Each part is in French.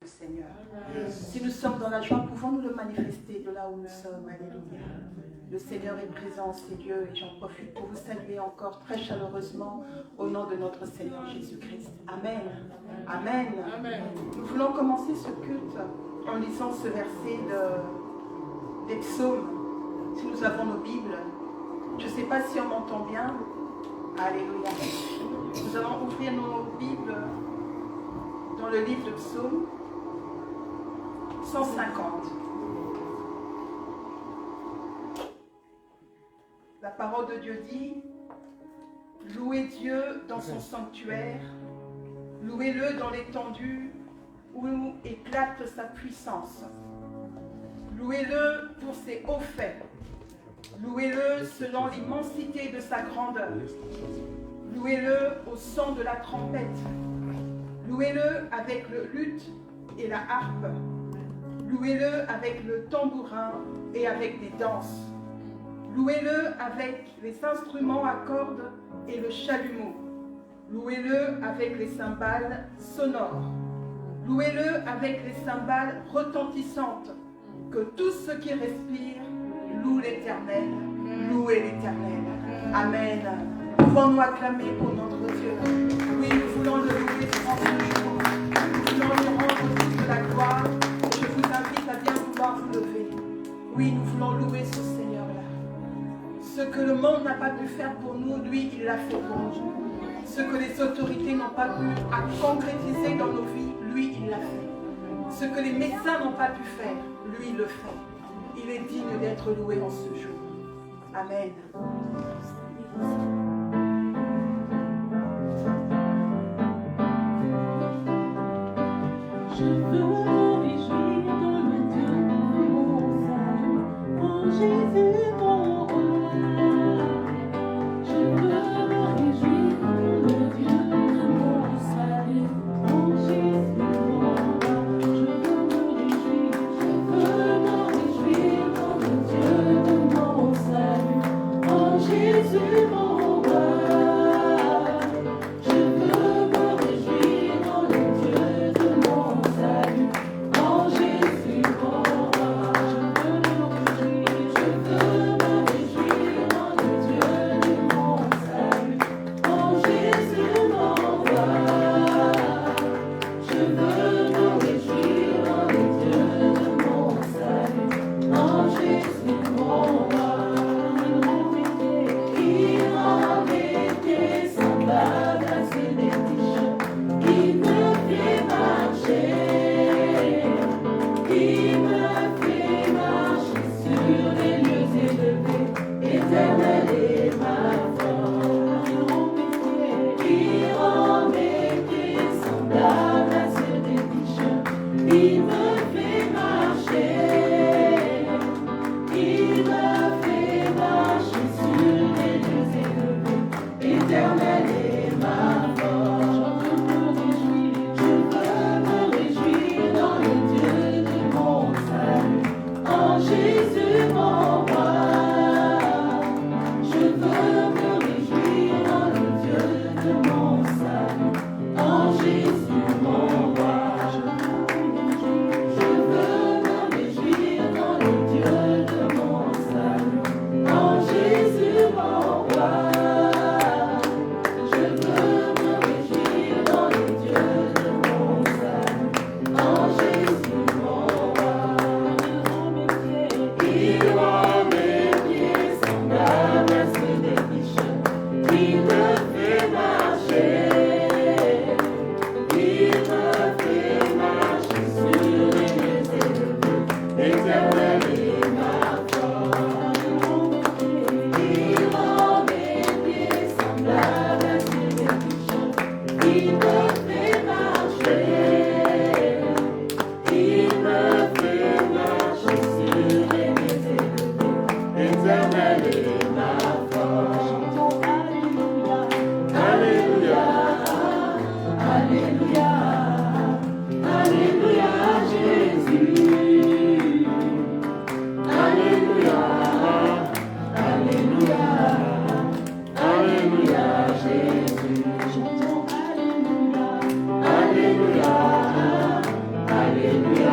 Seigneur. Si nous sommes dans la joie, pouvons-nous le manifester de là où nous sommes. Alléluia. Le Seigneur est présent, c'est Dieu, et j'en profite pour vous saluer encore très chaleureusement au nom de notre Seigneur Jésus-Christ. Amen. Amen. Amen. Nous voulons commencer ce culte en lisant ce verset des psaumes. Si nous avons nos Bibles, je ne sais pas si on m'entend bien. Alléluia. Nous allons ouvrir nos Bibles dans le livre de psaumes 150. La parole de Dieu dit: louez Dieu dans son sanctuaire, louez-le dans l'étendue où éclate sa puissance. Louez-le pour ses hauts faits, louez-le selon l'immensité de sa grandeur, louez-le au son de la trompette, louez-le avec le luth et la harpe, louez-le avec le tambourin et avec des danses. Louez-le avec les instruments à cordes et le chalumeau. Louez-le avec les cymbales sonores. Louez-le avec les cymbales retentissantes. Que tous ceux qui respirent louent l'Éternel. Louez l'Éternel. Amen. Pouvons-nous acclamer pour notre Dieu? Oui, nous voulons le louer en ce jour. Nous voulons lui rendre toute la gloire. Et je vous invite à bien vouloir vous lever. Oui, nous voulons louer ce Seigneur-là. Ce que le monde n'a pas pu faire pour nous, lui, il l'a fait pour nous. Ce que les autorités n'ont pas pu concrétiser dans nos vies, lui, il l'a fait. Ce que les médecins n'ont pas pu faire, lui, il le fait. Il est digne d'être loué en ce jour. Amen. Je veux me réjouir dans le Dieu de mon salut, en Jésus mon roi. Je veux me réjouir dans le Dieu de mon salut, en Jésus mon roi. Je veux me réjouir dans le Dieu de mon salut, en Jésus mon roi. Je veux me réjouir dans le Dieu de mon salut, Seigneur,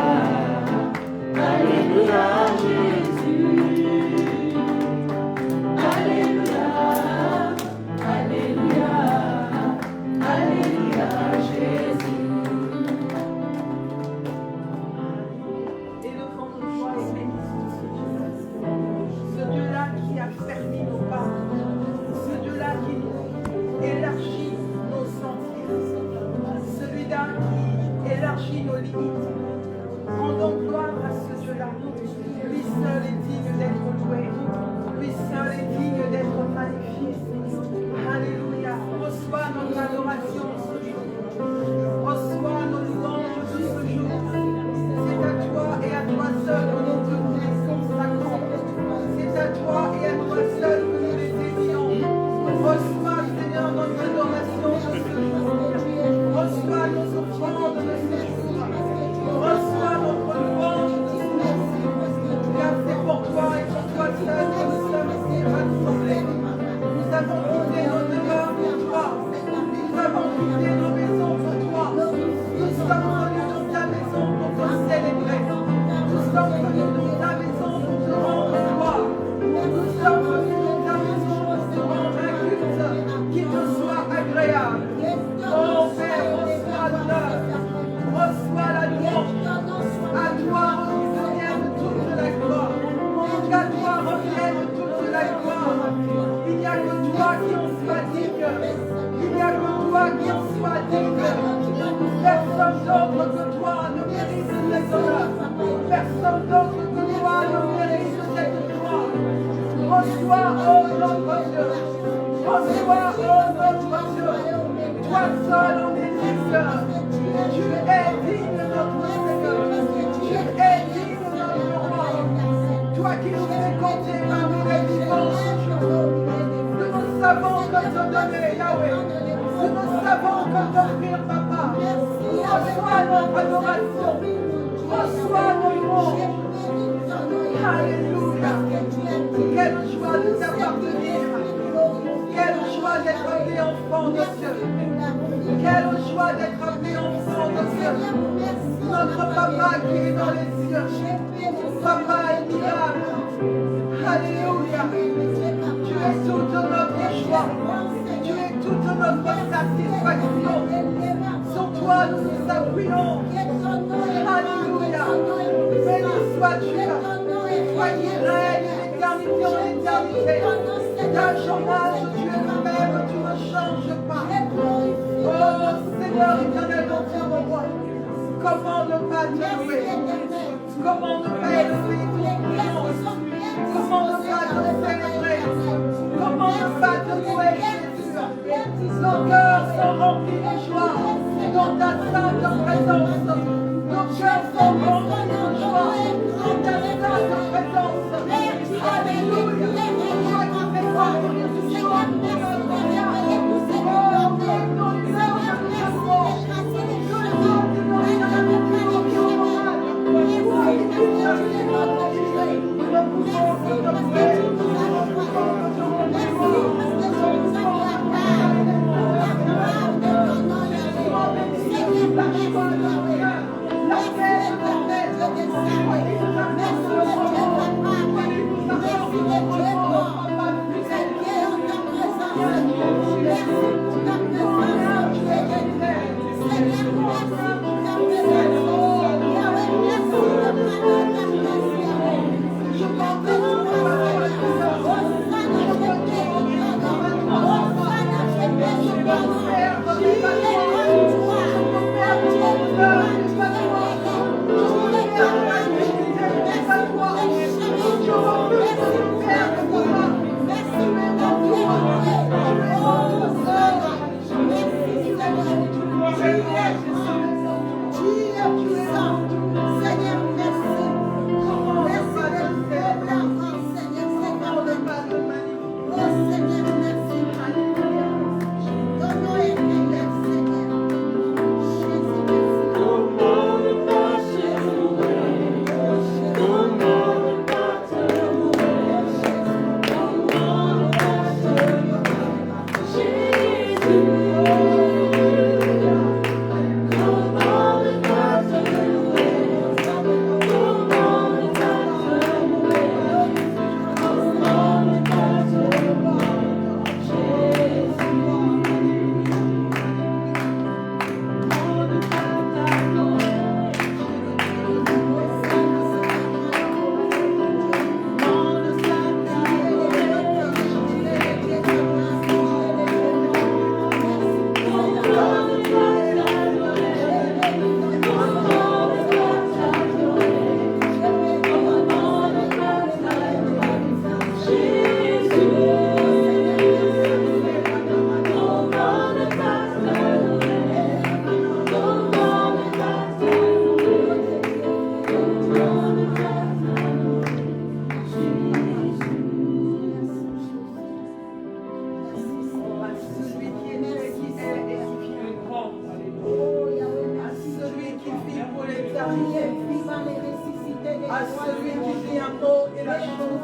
À celui qui dit un mot et la chose.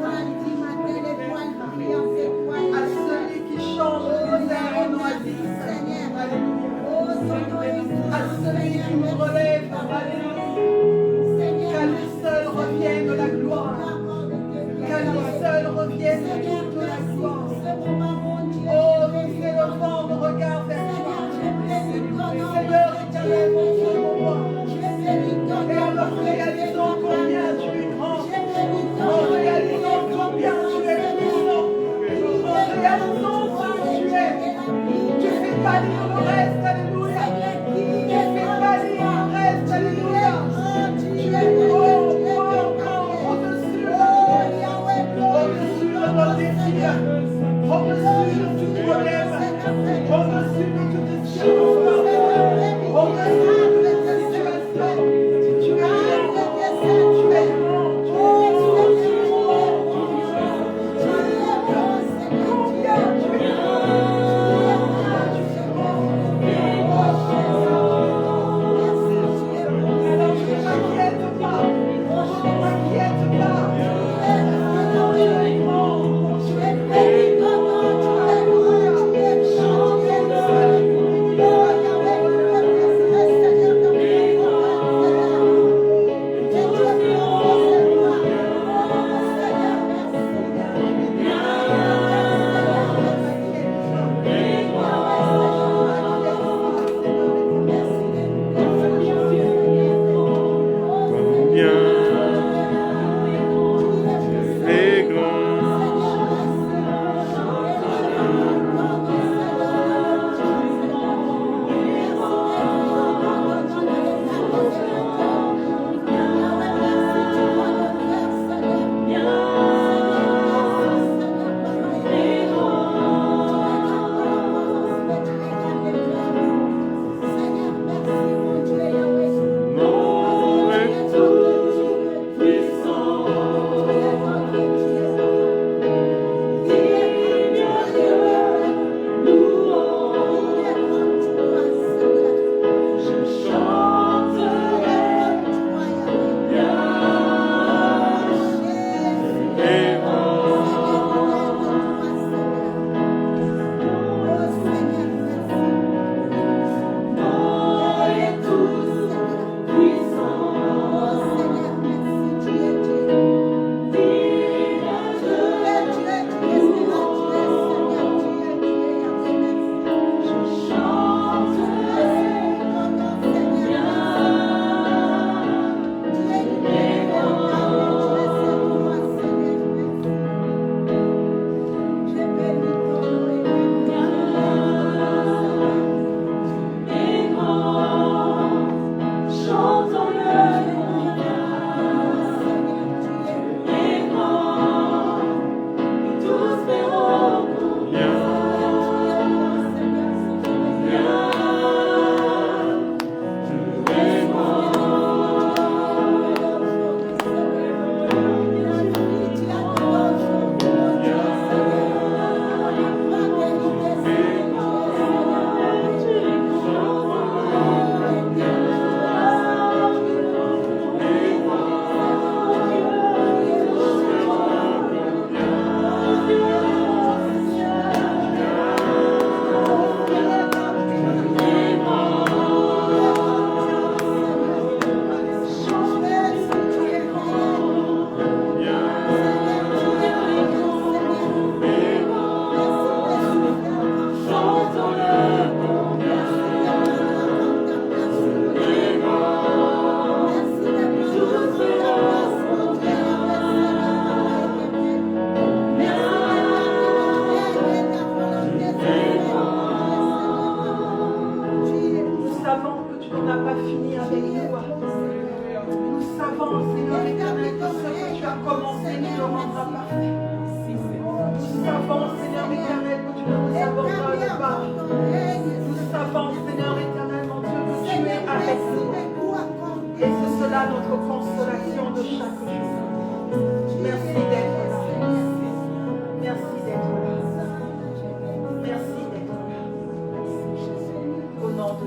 À celui qui change les airs en oasis. Alléluia. À celui qui nous relève. Alléluia. Qu'à lui seul revienne la gloire. Qu'à lui seul revienne toute la gloire. Oh, nous élevons nos regards vers toi. Seigneur éternel, mon Dieu, mon roi. Et alors réalisons combien tu es grand. En réalisant combien tu es puissant. En réalisant qui tu es. Tu fais pâlir le reste, alléluia. Tu fais pâlir le reste, alléluia. Tu es au-dessus de nos désirs, au-dessus de tout problème, au-dessus de toute circonstance, au-dessus de toute situation. Tu es grand, tu es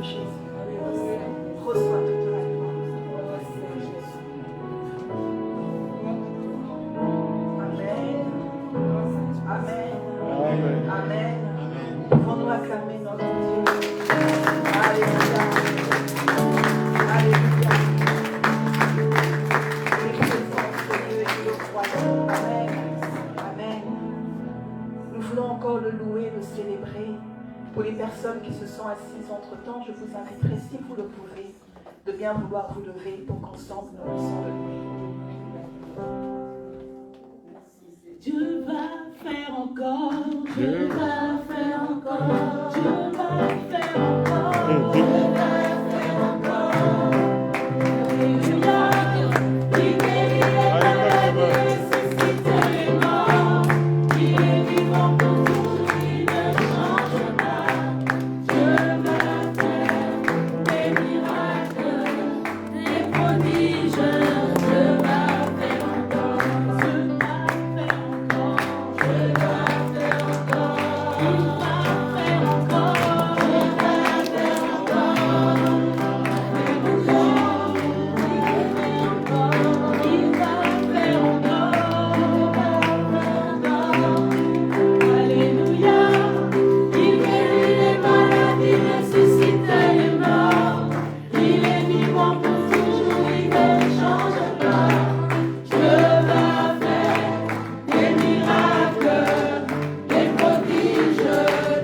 Jésus. Reçois toute la gloire. qui se sont assises entre-temps, je vous inviterai, si vous le pouvez, de bien vouloir vous lever pour qu'ensemble nous puissions le louer. Dieu va faire encore, Dieu va faire encore, Dieu va faire encore, Dieu va faire encore. Alléluia, il guérit les malades, ressuscite les morts, il est vivant pour toujours, il ne change pas. Dieu va faire des miracles, des prodiges, Dieu va faire encore, Dieu va faire encore, Dieu va faire encore, il va faire encore, il va faire encore. Alléluia, il guérit encore, il va faire encore, alléluia, il guérit les malades, il ressuscite les morts, il est vivant pour toujours, il ne change pas. Dieu va faire des miracles, des prodiges,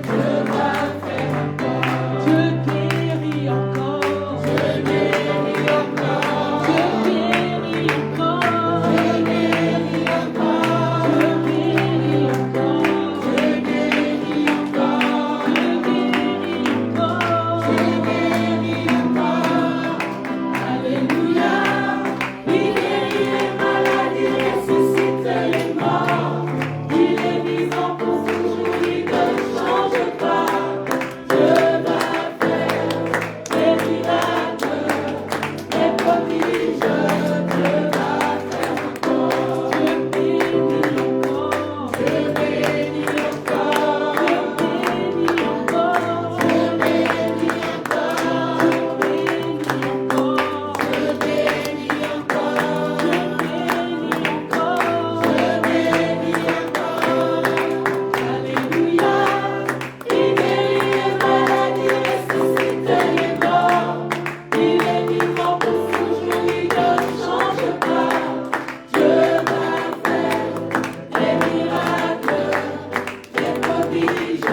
Dieu va faire encore. Dieu guérit encore, Dieu guérit encore, Dieu guérit encore, Dieu guérit encore, Dieu guérit encore, Dieu guérit encore, Dieu guérit encore, Dieu guérit encore. Alléluia, il guérit les malades, il ressuscite les morts, il est vivant pour toujours, il ne change pas. Dieu va faire des miracles, des prodiges, Dieu va faire encore. Dieu bénit encore, Dieu bénit encore, Dieu bénit encore, Dieu bénit encore, Dieu bénit encore, Dieu bénit encore, Dieu bénit encore, Dieu bénit encore. Alléluia, il guérit les malades, il ressuscite les morts, il est vivant pour toujours, il ne change pas. Dieu va faire des miracles, des prodiges,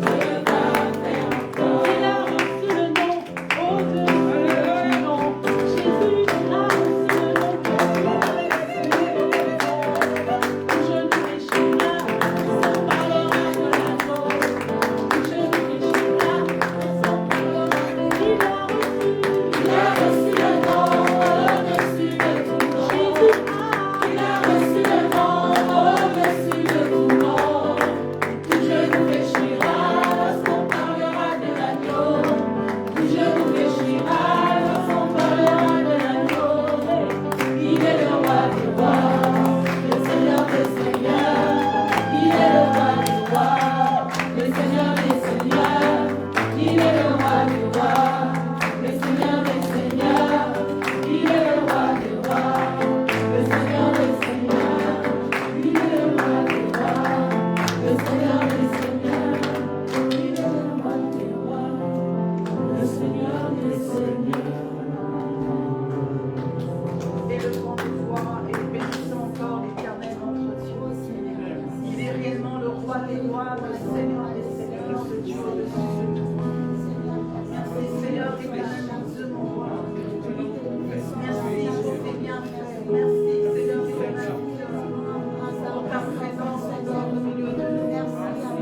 Dieu va faire encore. Il a reçu le nom au-dessus du nom. Jésus a reçu le nom où je ne pécherai pas, s'en parlera de la mort. Où je ne pécherai pas, s'en parlera de il a reçu le nom au-dessus de tout nom. Jésus il a reçu le nom au-dessus de tout nom. Où je ne pécherai pas, lorsqu'on parlera de l'agneau. Où je ne pécherai pas, lorsqu'on parlera de l'agneau. Il est le roi des rois, le Seigneur des seigneurs. Il est le roi des rois, le Seigneur des seigneurs. Il est le roi des rois, le Seigneur des seigneurs. Il est le roi des rois, le Seigneur des seigneurs. Il est le roi des rois, le Seigneur des seigneurs. Il est le roi des rois, le Seigneur des seigneurs. Et le grand pouvoir et bénissons encore l'Éternel notre Dieu. Il est réellement le roi des rois, le Seigneur des seigneurs, le Dieu au-dessus de tout. Merci Seigneur éternel mon Dieu, mon roi. Merci pour tes bienfaits. Merci Seigneur éternel mon Dieu, pour ta présence encore au milieu de nous.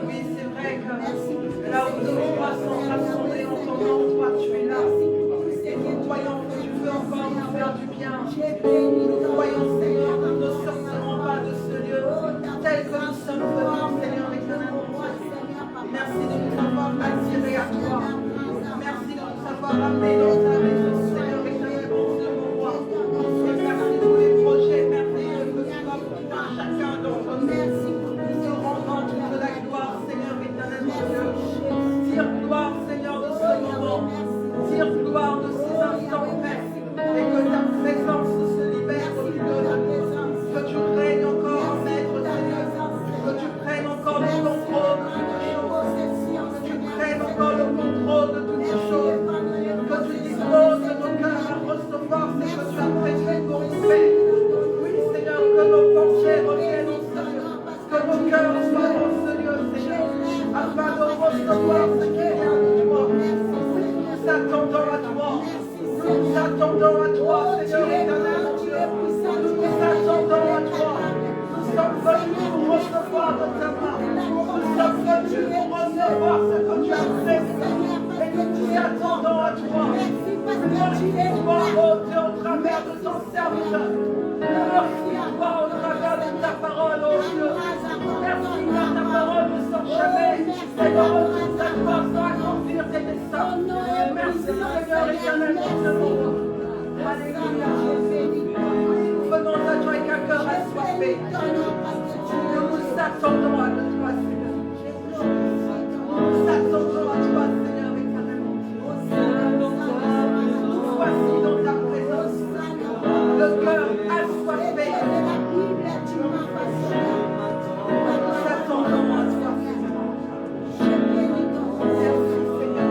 Oui, c'est vrai que là où deux ou trois sont rassemblés en ton nom, toi tu es là. Et nous croyons que tu veux encore nous faire du bien. Nous croyons, Seigneur, que nous ne sortirons pas de ce lieu tel que nous sommes venus, Seigneur éternel mon Dieu. Merci de nous avoir attirés à toi. Merci de nous avoir amenés dans ta maison, Seigneur éternel mon Dieu, mon roi. Et merci de tous les projets merveilleux que tu as pour tout un chacun d'entre nous. Nous te rendons toute la gloire, Seigneur éternel mon Dieu. Tire gloire, Seigneur, de ce moment. Tire gloire de ces instants, Père. Et que ta présence se libère. Glorifie-toi, oh Dieu, au travers de ton serviteur. Glorifie-toi au travers de ta parole, oh Dieu. Merci car ta parole ne sort jamais. Seigneur, ta gloire doit accomplir tes desseins. Merci Seigneur éternellement de mon Alléluia. Nous venons à toi avec un cœur assoiffé. Nous nous attendons à toi, Seigneur. Nous attendons à toi, Seigneur, éternellement. Nous voici dans ta présence. Le cœur assoiffé. Nous attendons à toi, Seigneur. Merci, Seigneur.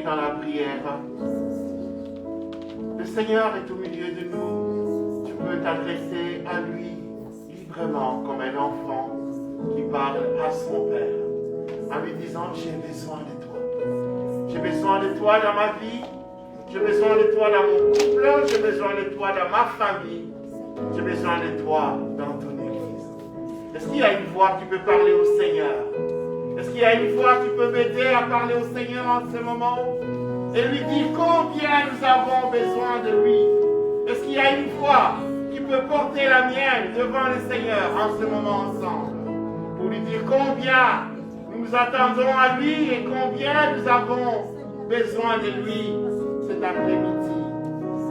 Dans la prière. Le Seigneur est au milieu de nous. Tu peux t'adresser à lui librement comme un enfant qui parle à son Père en lui disant: j'ai besoin de toi. J'ai besoin de toi dans ma vie. J'ai besoin de toi dans mon couple. J'ai besoin de toi dans ma famille. J'ai besoin de toi dans ton église. Est-ce qu'il y a une voix que tu peux parler au Seigneur? Est-ce qu'il y a une voix qui peut m'aider à parler au Seigneur en ce moment et lui dire combien nous avons besoin de lui? Est-ce qu'il y a une voix qui peut porter la mienne devant le Seigneur en ce moment ensemble pour lui dire combien nous nous attendons à lui et combien nous avons besoin de lui cet après-midi?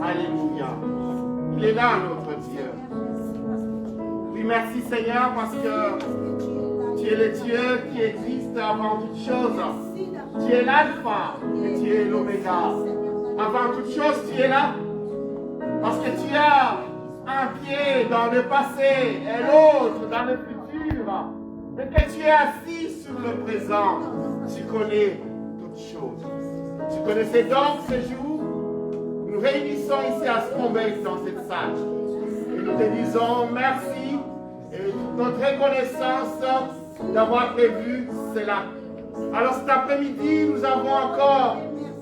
Alléluia. Il est là, notre Dieu. Oui, merci Seigneur parce que tu es le Dieu qui existe avant toute chose. Tu es l'alpha et tu es l'oméga. Avant toute chose, tu es là. Parce que tu as un pied dans le passé et l'autre dans le futur. Et que tu es assis sur le présent. Tu connais toutes choses. Tu connaissais donc ce jour. Nous réunissons ici à Strombeck dans cette salle. Et nous te disons merci et notre reconnaissance d'avoir prévu cela. Alors cet après-midi, nous avons encore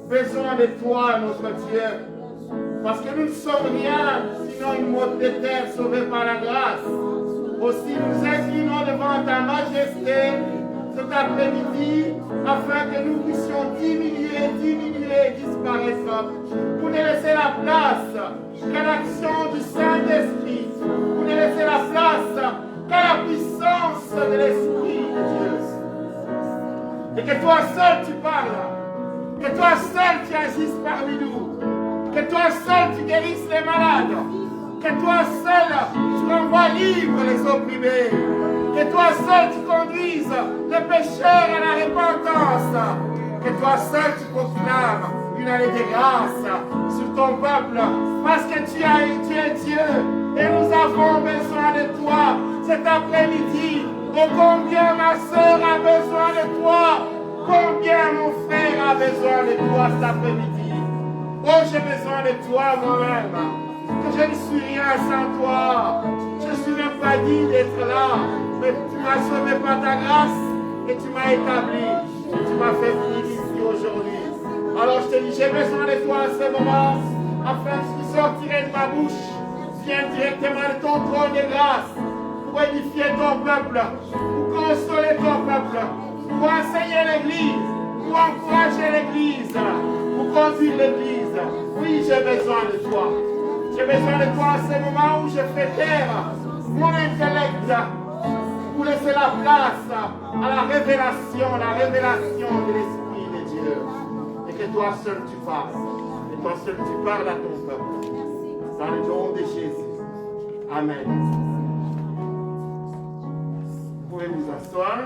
besoin de toi, notre Dieu. Parce que nous ne sommes rien, sinon une motte de terre sauvée par la grâce. Aussi, nous inclinons devant ta majesté cet après-midi, afin que nous puissions diminuer et disparaître, pour nous laisser la place qu'à l'action du Saint-Esprit, pour nous laisser la place qu'à la puissance de l'Esprit de Dieu. Et que toi seul tu parles. Que toi seul tu agisses parmi nous. Que toi seul tu guérisses les malades. Que toi seul tu renvoies libres les opprimés. Que toi seul tu conduises les pécheurs à la repentance. Que toi seul tu proclames une année de grâce sur ton peuple. Parce que tu es Dieu. Et nous avons besoin de toi cet après-midi. Oh, combien ma soeur a besoin de toi. Combien mon frère a besoin de toi cet après-midi. Oh, j'ai besoin de toi moi-même. Que je ne suis rien sans toi. Je ne suis même pas digne d'être là. Mais tu m'as sauvé par ta grâce et tu m'as établi. Et tu m'as fait venir ici aujourd'hui. Alors je te dis, j'ai besoin de toi à ce moment, afin que tu sortirais de ma bouche. Viens directement de ton trône de grâce pour édifier ton peuple, pour consoler ton peuple, pour enseigner l'Église, pour encourager l'Église, pour conduire l'Église. Oui, j'ai besoin de toi. J'ai besoin de toi à ce moment où je fais taire mon intellect pour laisser la place à la révélation de l'Esprit de Dieu. Et que toi seul tu parles. Et toi seul tu parles à ton peuple. Dans le nom de Jésus. Amen. Vous pouvez vous asseoir.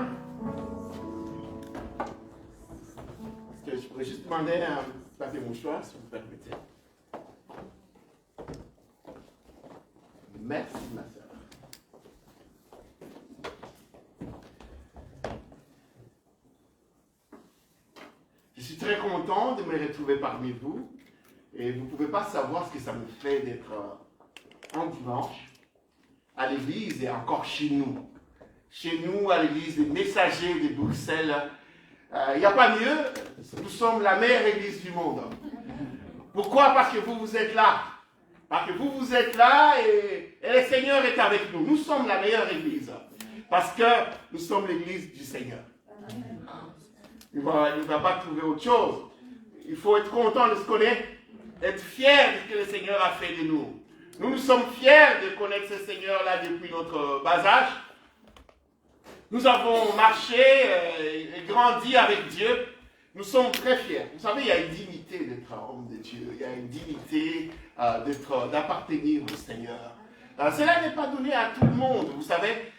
Est-ce que je pourrais juste demander un papier mouchoir, si vous permettez. Merci, ma soeur. Je suis très content de me retrouver parmi vous. Et vous ne pouvez pas savoir ce que ça me fait d'être en dimanche à l'église et encore chez nous. Chez nous, à l'église des messagers de Bruxelles. Il n'y a pas mieux. Nous sommes la meilleure église du monde. Pourquoi? Parce que vous êtes là. Parce que vous êtes là et le Seigneur est avec nous. Nous sommes la meilleure église. Parce que nous sommes l'église du Seigneur. Il ne va pas trouver autre chose. Il faut être content de ce qu'on est. Être fiers de ce que le Seigneur a fait de nous. Nous sommes fiers de connaître ce Seigneur-là depuis notre bas âge. Nous avons marché et grandi avec Dieu. Nous sommes très fiers. Vous savez, il y a une dignité d'être un homme de Dieu. Il y a une dignité d'appartenir au Seigneur. Cela n'est pas donné à tout le monde. Vous savez,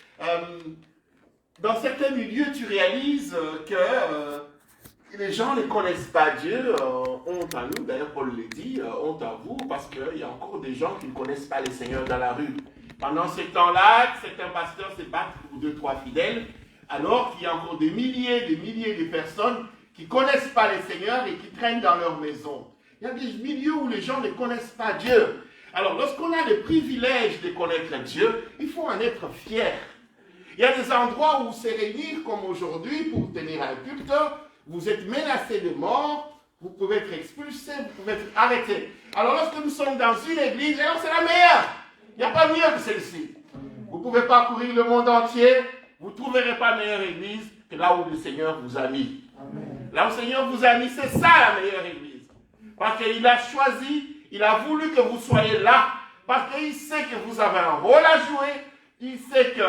dans certains milieux, tu réalises que les gens ne connaissent pas Dieu, honte à nous, d'ailleurs Paul le dit, honte à vous, parce qu'il y a encore des gens qui ne connaissent pas le Seigneur dans la rue. Pendant ce temps-là, certains pasteurs se battent pour 2-3 fidèles, alors qu'il y a encore des milliers de personnes qui ne connaissent pas le Seigneur et qui traînent dans leur maison. Il y a des milieux où les gens ne connaissent pas Dieu. Alors, lorsqu'on a le privilège de connaître Dieu, il faut en être fier. Il y a des endroits où se réunir comme aujourd'hui pour tenir un culte. Vous êtes menacé de mort, vous pouvez être expulsé, vous pouvez être arrêté. Alors lorsque nous sommes dans une église, alors c'est la meilleure. Il n'y a pas mieux que celle-ci. Vous ne pouvez pas courir le monde entier, vous ne trouverez pas meilleure église que là où le Seigneur vous a mis. Amen. Là où le Seigneur vous a mis, c'est ça la meilleure église. Parce qu'il a choisi, il a voulu que vous soyez là, parce qu'il sait que vous avez un rôle à jouer, il sait que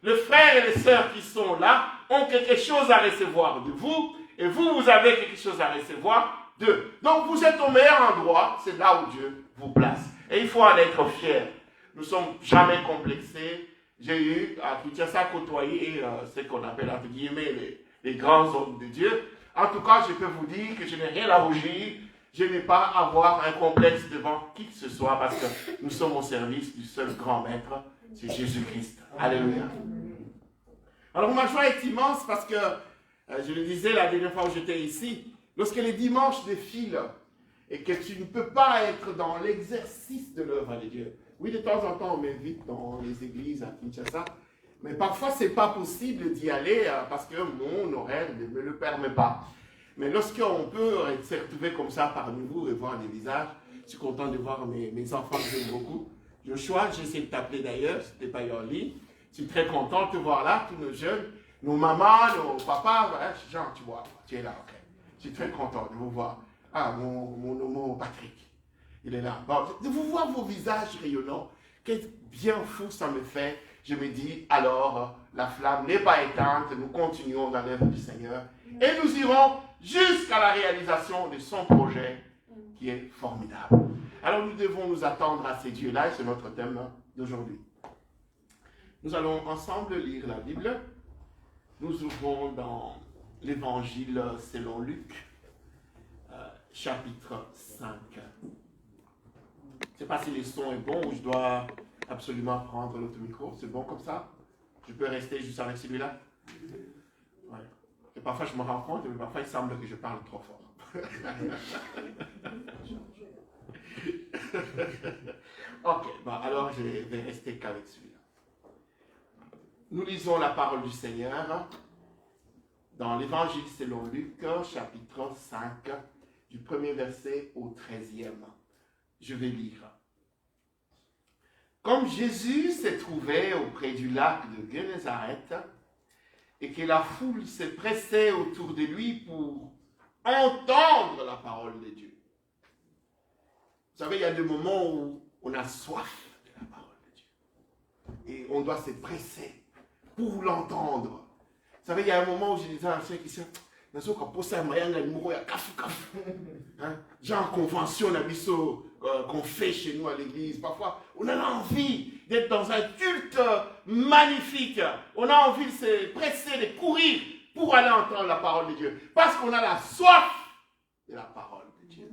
les frères et les sœurs qui sont là ont quelque chose à recevoir de vous, et vous, vous avez quelque chose à recevoir d'eux. Donc, vous êtes au meilleur endroit, c'est là où Dieu vous place. Et il faut en être fier. Nous ne sommes jamais complexés. J'ai eu à Kinshasa côtoyer ce qu'on appelle, entre guillemets, les grands hommes de Dieu. En tout cas, je peux vous dire que je n'ai rien à rougir. Je n'ai pas à avoir un complexe devant qui que ce soit, parce que nous sommes au service du seul grand maître, c'est Jésus-Christ. Alléluia. Alors, ma joie est immense parce que je le disais la dernière fois où j'étais ici, lorsque les dimanches défilent et que tu ne peux pas être dans l'exercice de l'œuvre de Dieu. Oui, de temps en temps, on m'invite dans les églises à Kinshasa, mais parfois, ce n'est pas possible d'y aller parce que mon horaire ne me le permet pas. Mais lorsqu'on peut se retrouver comme ça parmi vous et voir des visages, je suis content de voir mes enfants que j'aime beaucoup. Joshua, j'essaie de t'appeler d'ailleurs, si tu n'es pas en ligne. Je suis très content de te voir là, tous nos jeunes. Nos mamans, nos papas, voilà, Jean, tu vois, tu es là, ok. Je suis très content de vous voir. Ah, mon Patrick, il est là. Bon, de vous voir vos visages rayonnants, quel bien fou ça me fait. Je me dis, alors, la flamme n'est pas éteinte, nous continuons dans l'œuvre du Seigneur Et nous irons jusqu'à la réalisation de son projet qui est formidable. Alors nous devons nous attendre à ces dieux-là et c'est notre thème d'aujourd'hui. Nous allons ensemble lire la Bible. Nous ouvrons dans l'Évangile selon Luc, chapitre 5. Je ne sais pas si le son est bon ou je dois absolument prendre l'autre micro. C'est bon comme ça? Je peux rester juste avec celui-là? Ouais. Et parfois je me rends compte, mais parfois il semble que je parle trop fort. Ok, bon, alors je vais rester qu'avec celui-là. Nous lisons la parole du Seigneur dans l'Évangile selon Luc, chapitre 5, du premier verset au 13e. Je vais lire. Comme Jésus s'est trouvé auprès du lac de Génézareth et que la foule s'est pressée autour de lui pour entendre la parole de Dieu. Vous savez, il y a des moments où on a soif de la parole de Dieu. Et on doit se presser pour l'entendre. Vous savez, il y a un moment où je disais à ceux qui disent, genre convention qu'on fait chez nous à l'église. Parfois, on a envie d'être dans un culte magnifique. On a envie de se presser, de courir pour aller entendre la parole de Dieu. Parce qu'on a la soif de la parole de Dieu.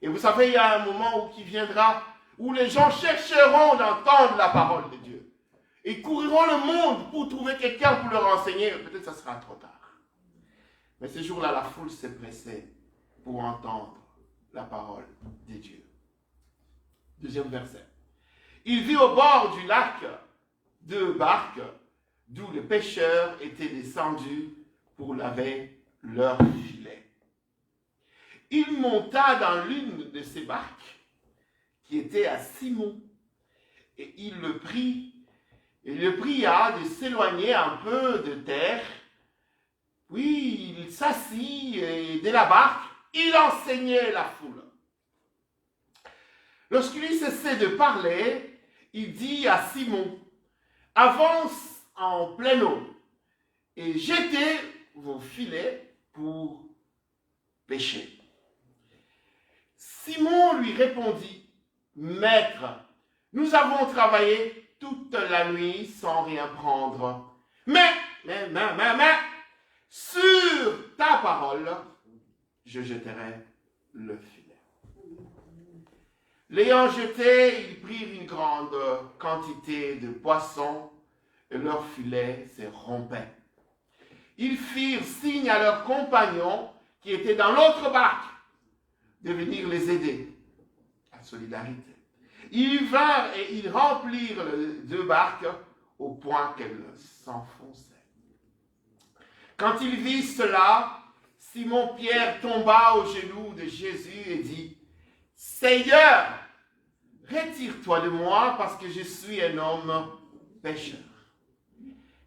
Et vous savez, il y a un moment qui viendra où les gens chercheront d'entendre la parole de Dieu. Ils couriront le monde pour trouver quelqu'un pour leur enseigner. Peut-être que ça sera trop tard. Mais ce jour-là, la foule s'est pressée pour entendre la parole de Dieu. Deuxième verset. Il vit au bord du lac 2 barques d'où les pêcheurs étaient descendus pour laver leurs filets. Il monta dans l'une de ces barques qui était à Simon et il le pria de s'éloigner un peu de terre. Puis il s'assit et de la barque, il enseignait la foule. Lorsqu'il eut cessé de parler, il dit à Simon, avance en pleine eau et jetez vos filets pour pêcher. Simon lui répondit, Maître, nous avons travaillé toute la nuit sans rien prendre. Mais, sur ta parole, je jeterai le filet. L'ayant jeté, ils prirent une grande quantité de poissons et leur filet se rompait. Ils firent signe à leurs compagnons qui étaient dans l'autre barque de venir les aider. La solidarité. Ils vinrent et ils remplirent les 2 barques au point qu'elles s'enfonçaient. Quand il vit cela, Simon-Pierre tomba aux genoux de Jésus et dit, « Seigneur, retire-toi de moi parce que je suis un homme pécheur. »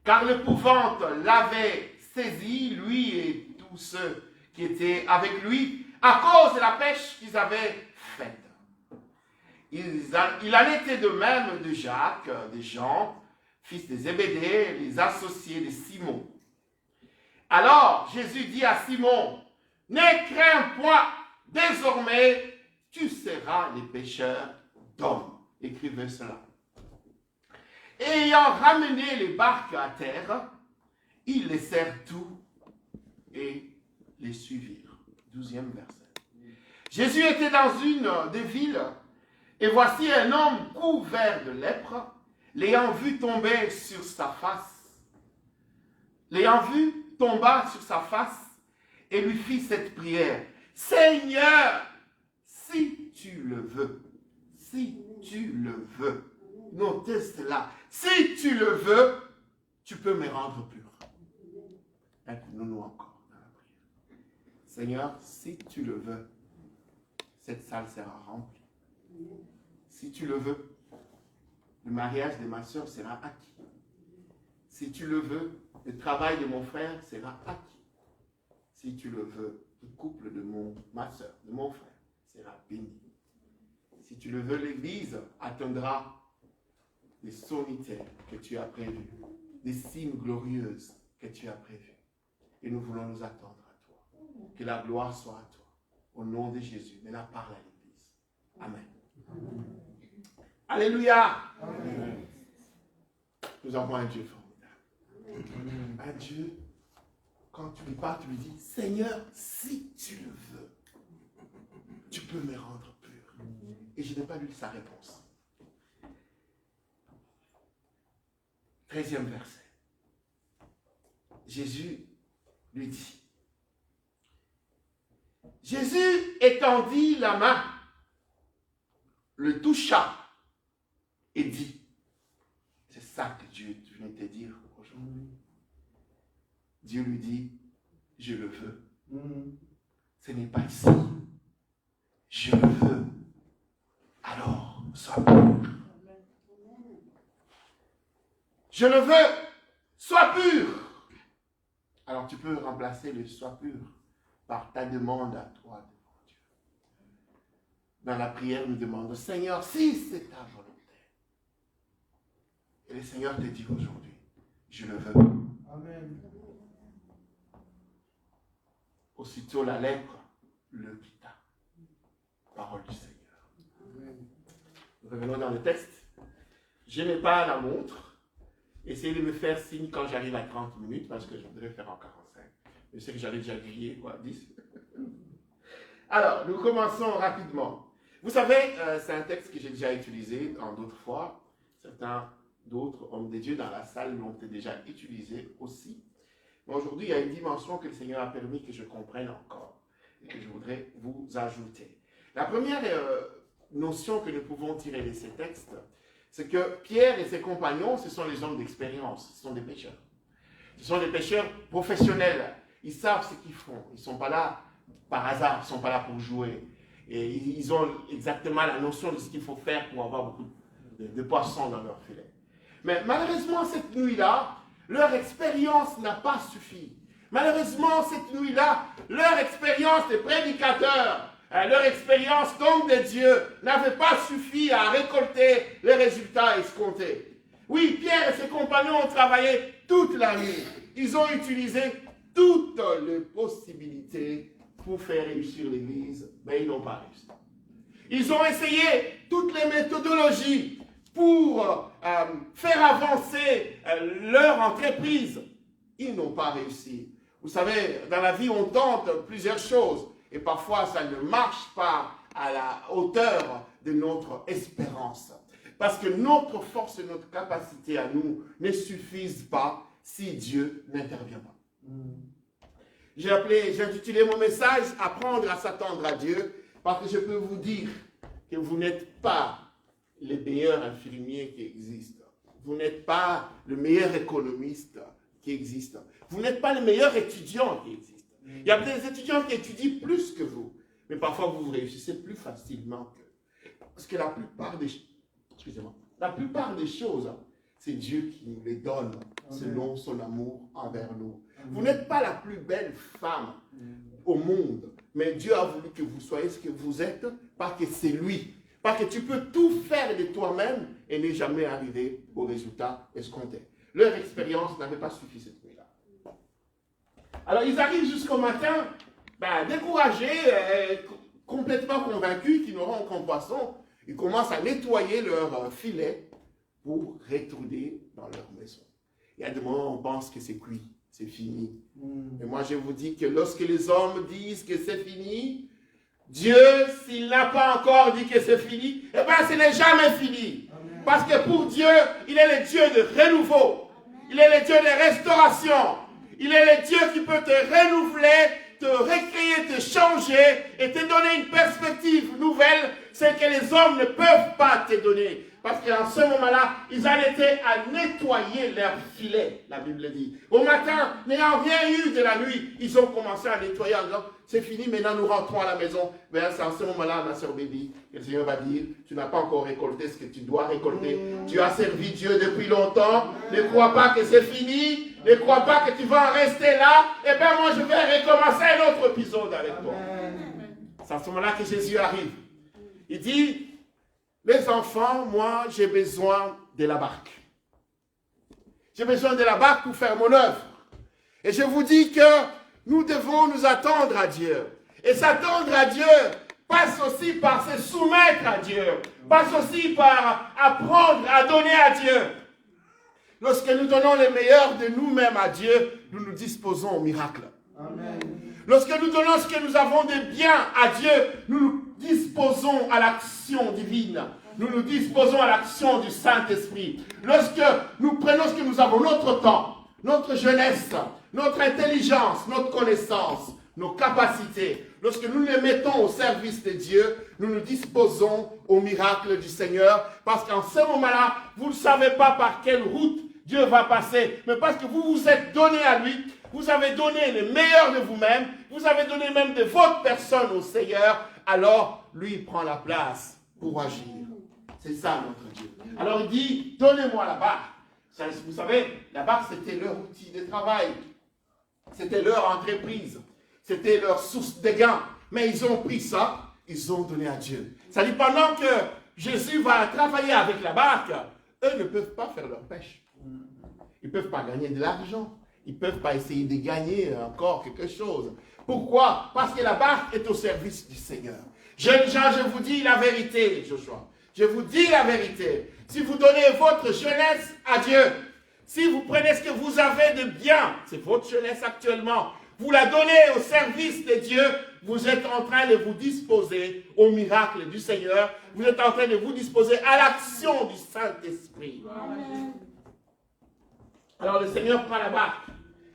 Car l'épouvante l'avait saisi, lui et tous ceux qui étaient avec lui, à cause de la pêche qu'ils avaient faite. Il en était de même de Jacques, de Jean, fils de Zébédée, les associés de Simon. Alors Jésus dit à Simon, « Ne crains point, désormais tu seras les pêcheurs d'hommes. » Écrivez cela. Ayant ramené les barques à terre, ils laissèrent tout et les suivirent. 12e verset. Jésus était dans une des villes, et voici un homme couvert de lèpre, l'ayant vu tomber sur sa face. L'ayant vu, tomba sur sa face et lui fit cette prière. « Seigneur, si tu le veux, si tu le veux. » Notez cela. Si tu le veux, tu peux me rendre pur. Inclinons-nous encore dans la prière. Seigneur, si tu le veux, cette salle sera remplie. Si tu le veux, le mariage de ma soeur sera acquis. Si tu le veux, le travail de mon frère sera acquis. Si tu le veux, le couple de ma soeur, de mon frère, sera béni. Si tu le veux, l'Église atteindra des sommités que tu as prévues, des cimes glorieuses que tu as prévues. Et nous voulons nous attendre à toi. Que la gloire soit à toi. Au nom de Jésus. Mais la parole à l'Église. Amen. Alléluia. Amen. Nous avons un Dieu formidable. Un Dieu, quand tu lui parles, tu lui dis, Seigneur, si tu le veux, tu peux me rendre pur. Et je n'ai pas lu sa réponse. 13e verset. Jésus lui dit, Jésus étendit la main, le toucha et dit, c'est ça que Dieu venait te dire aujourd'hui. Dieu lui dit, je le veux. Ce n'est pas ici. Je le veux. Alors, sois pur. Je le veux. Sois pur. Alors, tu peux remplacer le sois pur par ta demande à toi devant Dieu. Dans la prière, nous demandons, Seigneur, si c'est ta volonté. Et le Seigneur te dit aujourd'hui, je le veux. Amen. Aussitôt la lèpre le quitta. Parole du Seigneur. Amen. Revenons dans le texte. Je n'ai pas la montre. Essayez de me faire signe quand j'arrive à 30 minutes parce que je voudrais faire en 45. Je sais que j'allais déjà griller, 10. Alors, nous commençons rapidement. Vous savez, c'est un texte que j'ai déjà utilisé en d'autres fois. Certains d'autres hommes de Dieu dans la salle l'ont déjà utilisé aussi. Mais aujourd'hui, il y a une dimension que le Seigneur a permis que je comprenne encore et que je voudrais vous ajouter. La première notion que nous pouvons tirer de ces textes, c'est que Pierre et ses compagnons, ce sont les hommes d'expérience, ce sont des pécheurs. Ce sont des pécheurs professionnels. Ils savent ce qu'ils font. Ils ne sont pas là par hasard, ils ne sont pas là pour jouer. Et ils ont exactement la notion de ce qu'il faut faire pour avoir beaucoup de poissons dans leur filet. Mais malheureusement, cette nuit-là, leur expérience n'a pas suffi. Malheureusement, cette nuit-là, leur expérience de prédicateurs, leur expérience d'homme de Dieu n'avait pas suffi à récolter les résultats escomptés. Oui, Pierre et ses compagnons ont travaillé toute la nuit. Ils ont utilisé toutes les possibilités pour faire réussir l'Église, mais ils n'ont pas réussi. Ils ont essayé toutes les méthodologies pour faire avancer leur entreprise. Ils n'ont pas réussi. Vous savez, dans la vie, on tente plusieurs choses. Et parfois, ça ne marche pas à la hauteur de notre espérance. Parce que notre force et notre capacité à nous ne suffisent pas si Dieu n'intervient pas. J'ai intitulé mon message « Apprendre à s'attendre à Dieu » parce que je peux vous dire que vous n'êtes pas les meilleurs infirmiers qui existent. Vous n'êtes pas le meilleur économiste qui existe. Vous n'êtes pas le meilleur étudiant qui existe. Il y a des étudiants qui étudient plus que vous, mais parfois vous réussissez plus facilement qu'eux. Parce que la plupart des choses, c'est Dieu qui nous les donne selon son amour envers nous. Vous n'êtes pas la plus belle femme au monde, mais Dieu a voulu que vous soyez ce que vous êtes parce que c'est lui. Parce que tu peux tout faire de toi-même et ne jamais arriver au résultat escompté. Leur expérience n'avait pas suffi cette nuit-là. Alors ils arrivent jusqu'au matin, découragés, complètement convaincus qu'ils n'auront aucun poisson. Ils commencent à nettoyer leur filet pour retourner dans leur maison. Il y a des moments où on pense que c'est cuit, c'est fini. Et moi je vous dis que lorsque les hommes disent que c'est fini, Dieu, s'il n'a pas encore dit que c'est fini, eh bien ce n'est jamais fini. Amen. Parce que pour Dieu, il est le Dieu de renouveau. Il est le Dieu de restauration. Il est le Dieu qui peut te renouveler, te recréer, te changer et te donner une perspective nouvelle, celle que les hommes ne peuvent pas te donner. Parce qu'en ce moment-là, ils en étaient à nettoyer leur filet, la Bible dit. Au matin, n'ayant rien eu de la nuit, ils ont commencé à nettoyer en disant, c'est fini, maintenant nous rentrons à la maison. Mais c'est en ce moment-là, ma soeur Bédi, que le Seigneur va dire, tu n'as pas encore récolté ce que tu dois récolter. Tu as servi Dieu depuis longtemps. Ne crois pas que c'est fini. Ne crois pas que tu vas en rester là. Eh bien, moi, je vais recommencer un autre épisode avec toi. C'est à ce moment-là que Jésus arrive. Il dit, les enfants, moi, j'ai besoin de la barque. J'ai besoin de la barque pour faire mon œuvre. Et je vous dis que nous devons nous attendre à Dieu. Et s'attendre à Dieu passe aussi par se soumettre à Dieu, passe aussi par apprendre à donner à Dieu. Lorsque nous donnons le meilleur de nous-mêmes à Dieu, nous nous disposons au miracle. Amen. Lorsque nous donnons ce que nous avons de bien à Dieu, nous nous disposons à l'action divine. Nous nous disposons à l'action du Saint-Esprit. Lorsque nous prenons ce que nous avons, notre temps, notre jeunesse, notre intelligence, notre connaissance, nos capacités, lorsque nous les mettons au service de Dieu, nous nous disposons au miracle du Seigneur, parce qu'en ce moment-là, vous ne savez pas par quelle route Dieu va passer, mais parce que vous vous êtes donné à lui, vous avez donné le meilleur de vous-même, vous avez donné même de votre personne au Seigneur, alors lui il prend la place pour agir. C'est ça notre Dieu. Alors il dit, donnez-moi la barque. Vous savez, la barque c'était leur outil de travail, c'était leur entreprise, c'était leur source de gain. Mais ils ont pris ça, ils ont donné à Dieu. Ça dit, pendant que Jésus va travailler avec la barque, eux ne peuvent pas faire leur pêche. Ils ne peuvent pas gagner de l'argent. Ils ne peuvent pas essayer de gagner encore quelque chose. Pourquoi? Parce que la barque est au service du Seigneur. Jeunes gens, je vous dis la vérité, Joshua. Je vous dis la vérité. Si vous donnez votre jeunesse à Dieu, si vous prenez ce que vous avez de bien, c'est votre jeunesse actuellement, vous la donnez au service de Dieu, vous êtes en train de vous disposer au miracle du Seigneur, vous êtes en train de vous disposer à l'action du Saint-Esprit. Amen. Alors le Seigneur prend la barque,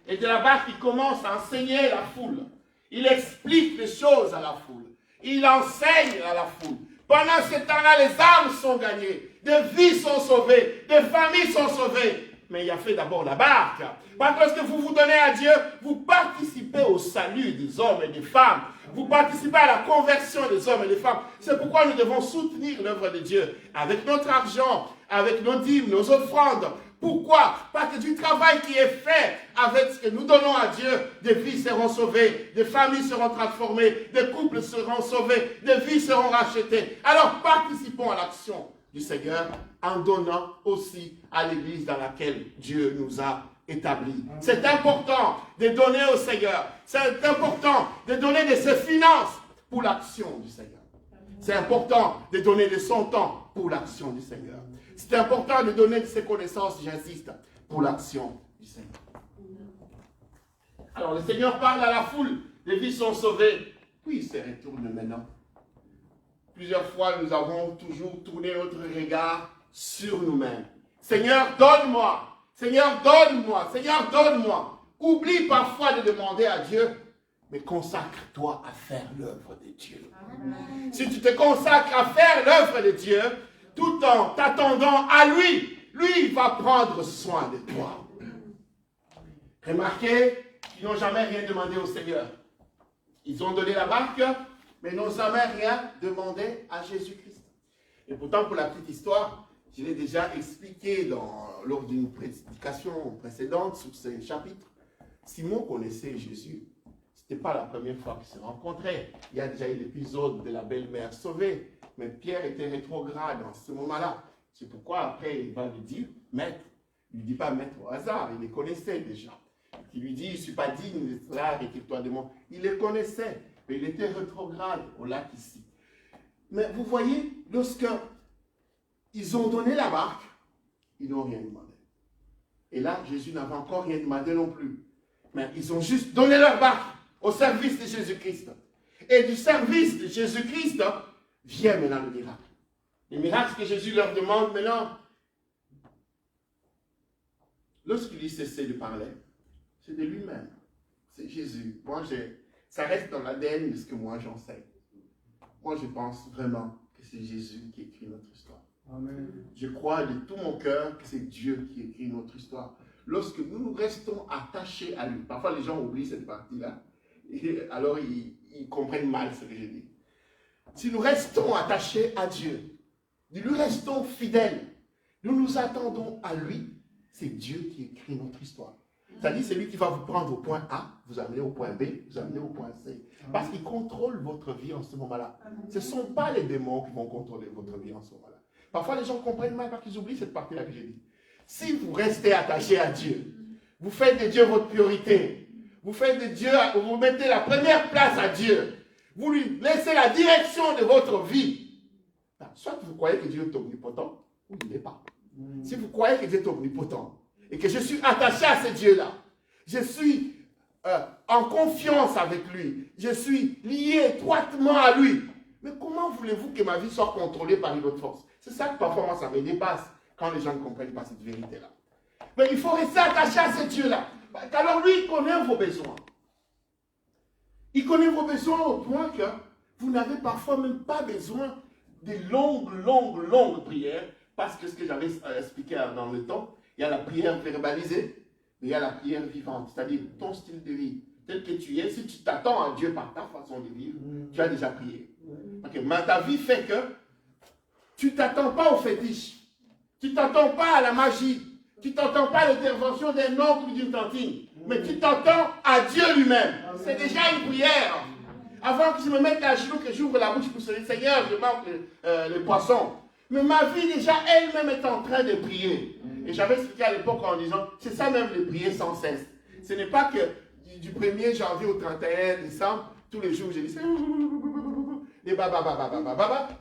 et de la barque il commence à enseigner la foule. Il explique les choses à la foule. Il enseigne à la foule. Pendant ce temps-là, les âmes sont gagnées, des vies sont sauvées, des familles sont sauvées. Mais il a fait d'abord la barque. Parce que lorsque vous vous donnez à Dieu, vous participez au salut des hommes et des femmes. Vous participez à la conversion des hommes et des femmes. C'est pourquoi nous devons soutenir l'œuvre de Dieu avec notre argent, avec nos dîmes, nos offrandes. Pourquoi? Parce que du travail qui est fait avec ce que nous donnons à Dieu, des vies seront sauvées, des familles seront transformées, des couples seront sauvés, des vies seront rachetées. Alors participons à l'action du Seigneur en donnant aussi à l'église dans laquelle Dieu nous a établis. C'est important de donner au Seigneur. C'est important de donner de ses finances pour l'action du Seigneur. C'est important de donner de son temps pour l'action du Seigneur. C'est important de donner de ses connaissances, j'insiste, pour l'action du Seigneur. Alors le Seigneur parle à la foule, les vies sont sauvées, puis il se retourne maintenant. Plusieurs fois, nous avons toujours tourné notre regard sur nous-mêmes. Seigneur, donne-moi. Seigneur, donne-moi. Seigneur, donne-moi. Oublie parfois de demander à Dieu, mais consacre-toi à faire l'œuvre de Dieu. Amen. Si tu te consacres à faire l'œuvre de Dieu, tout en t'attendant à lui, lui va prendre soin de toi. Remarquez qu'ils n'ont jamais rien demandé au Seigneur. Ils ont donné la barque, mais n'ont jamais rien demandé à Jésus-Christ. Et pourtant, pour la petite histoire, je l'ai déjà expliqué lors d'une prédication précédente sur ce chapitre. Simon connaissait Jésus. Ce n'était pas la première fois qu'ils se rencontraient. Il y a déjà eu l'épisode de la belle-mère sauvée. Mais Pierre était rétrograde en ce moment-là. C'est pourquoi après, il va lui dire, maître. Il ne lui dit pas maître au hasard, il les connaissait déjà. Il lui dit, je ne suis pas digne de cela, retire-toi de moi. Il les connaissait, mais il était rétrograde au lac ici. Mais vous voyez, lorsque ils ont donné la barque, ils n'ont rien demandé. Et là, Jésus n'avait encore rien demandé non plus. Mais ils ont juste donné leur barque au service de Jésus-Christ. Et du service de Jésus-Christ, vient maintenant le miracle. Le miracle que Jésus leur demande maintenant, lorsqu'il cessait de parler, c'est de lui-même. C'est Jésus. Moi, ça reste dans l'ADN de ce que moi j'enseigne. Moi, je pense vraiment que c'est Jésus qui écrit notre histoire. Amen. Je crois de tout mon cœur que c'est Dieu qui écrit notre histoire. Lorsque nous restons attachés à lui, parfois les gens oublient cette partie-là, et alors ils comprennent mal ce que je dis. Si nous restons attachés à Dieu, nous lui restons fidèles, nous nous attendons à lui, c'est Dieu qui écrit notre histoire. C'est-à-dire, c'est lui qui va vous prendre au point A, vous amener au point B, vous amener au point C. Parce qu'il contrôle votre vie en ce moment-là. Ce ne sont pas les démons qui vont contrôler votre vie en ce moment-là. Parfois, les gens comprennent mal parce qu'ils oublient cette partie-là que j'ai dit. Si vous restez attaché à Dieu, Vous faites de Dieu votre priorité. Vous faites de Dieu, vous mettez la première place à Dieu. Vous lui laissez la direction de votre vie. Soit vous croyez que Dieu est omnipotent, ou il n'est pas. Si vous croyez que Dieu est omnipotent, et que je suis attaché à ce Dieu-là, je suis en confiance avec lui, je suis lié étroitement à lui, mais comment voulez-vous que ma vie soit contrôlée par une autre force? C'est ça que parfois moi ça me dépasse, quand les gens ne comprennent pas cette vérité-là. Mais il faut rester attaché à ce Dieu-là. Alors lui, il connaît vos besoins. Il connaît vos besoins au point que vous n'avez parfois même pas besoin de longues prières, parce que ce que j'avais expliqué dans le temps, il y a la prière verbalisée, mais il y a la prière vivante, c'est-à-dire ton style de vie, tel que tu es. Si tu t'attends à Dieu par ta façon de vivre, tu as déjà prié. Okay. Mais ta vie fait que tu ne t'attends pas au fétiche, tu ne t'attends pas à la magie, tu ne t'attends pas à l'intervention d'un oncle ou d'une tantine, mais tu t'attends à Dieu lui-même. C'est déjà une prière. Avant que je me mette à genoux, que j'ouvre la bouche pour se dire, Seigneur, je manque les poissons. Mais ma vie déjà elle-même est en train de prier. Et j'avais expliqué à l'époque en disant, c'est ça même de prier sans cesse. Ce n'est pas que du 1er janvier au 31 décembre, tous les jours, je dis, les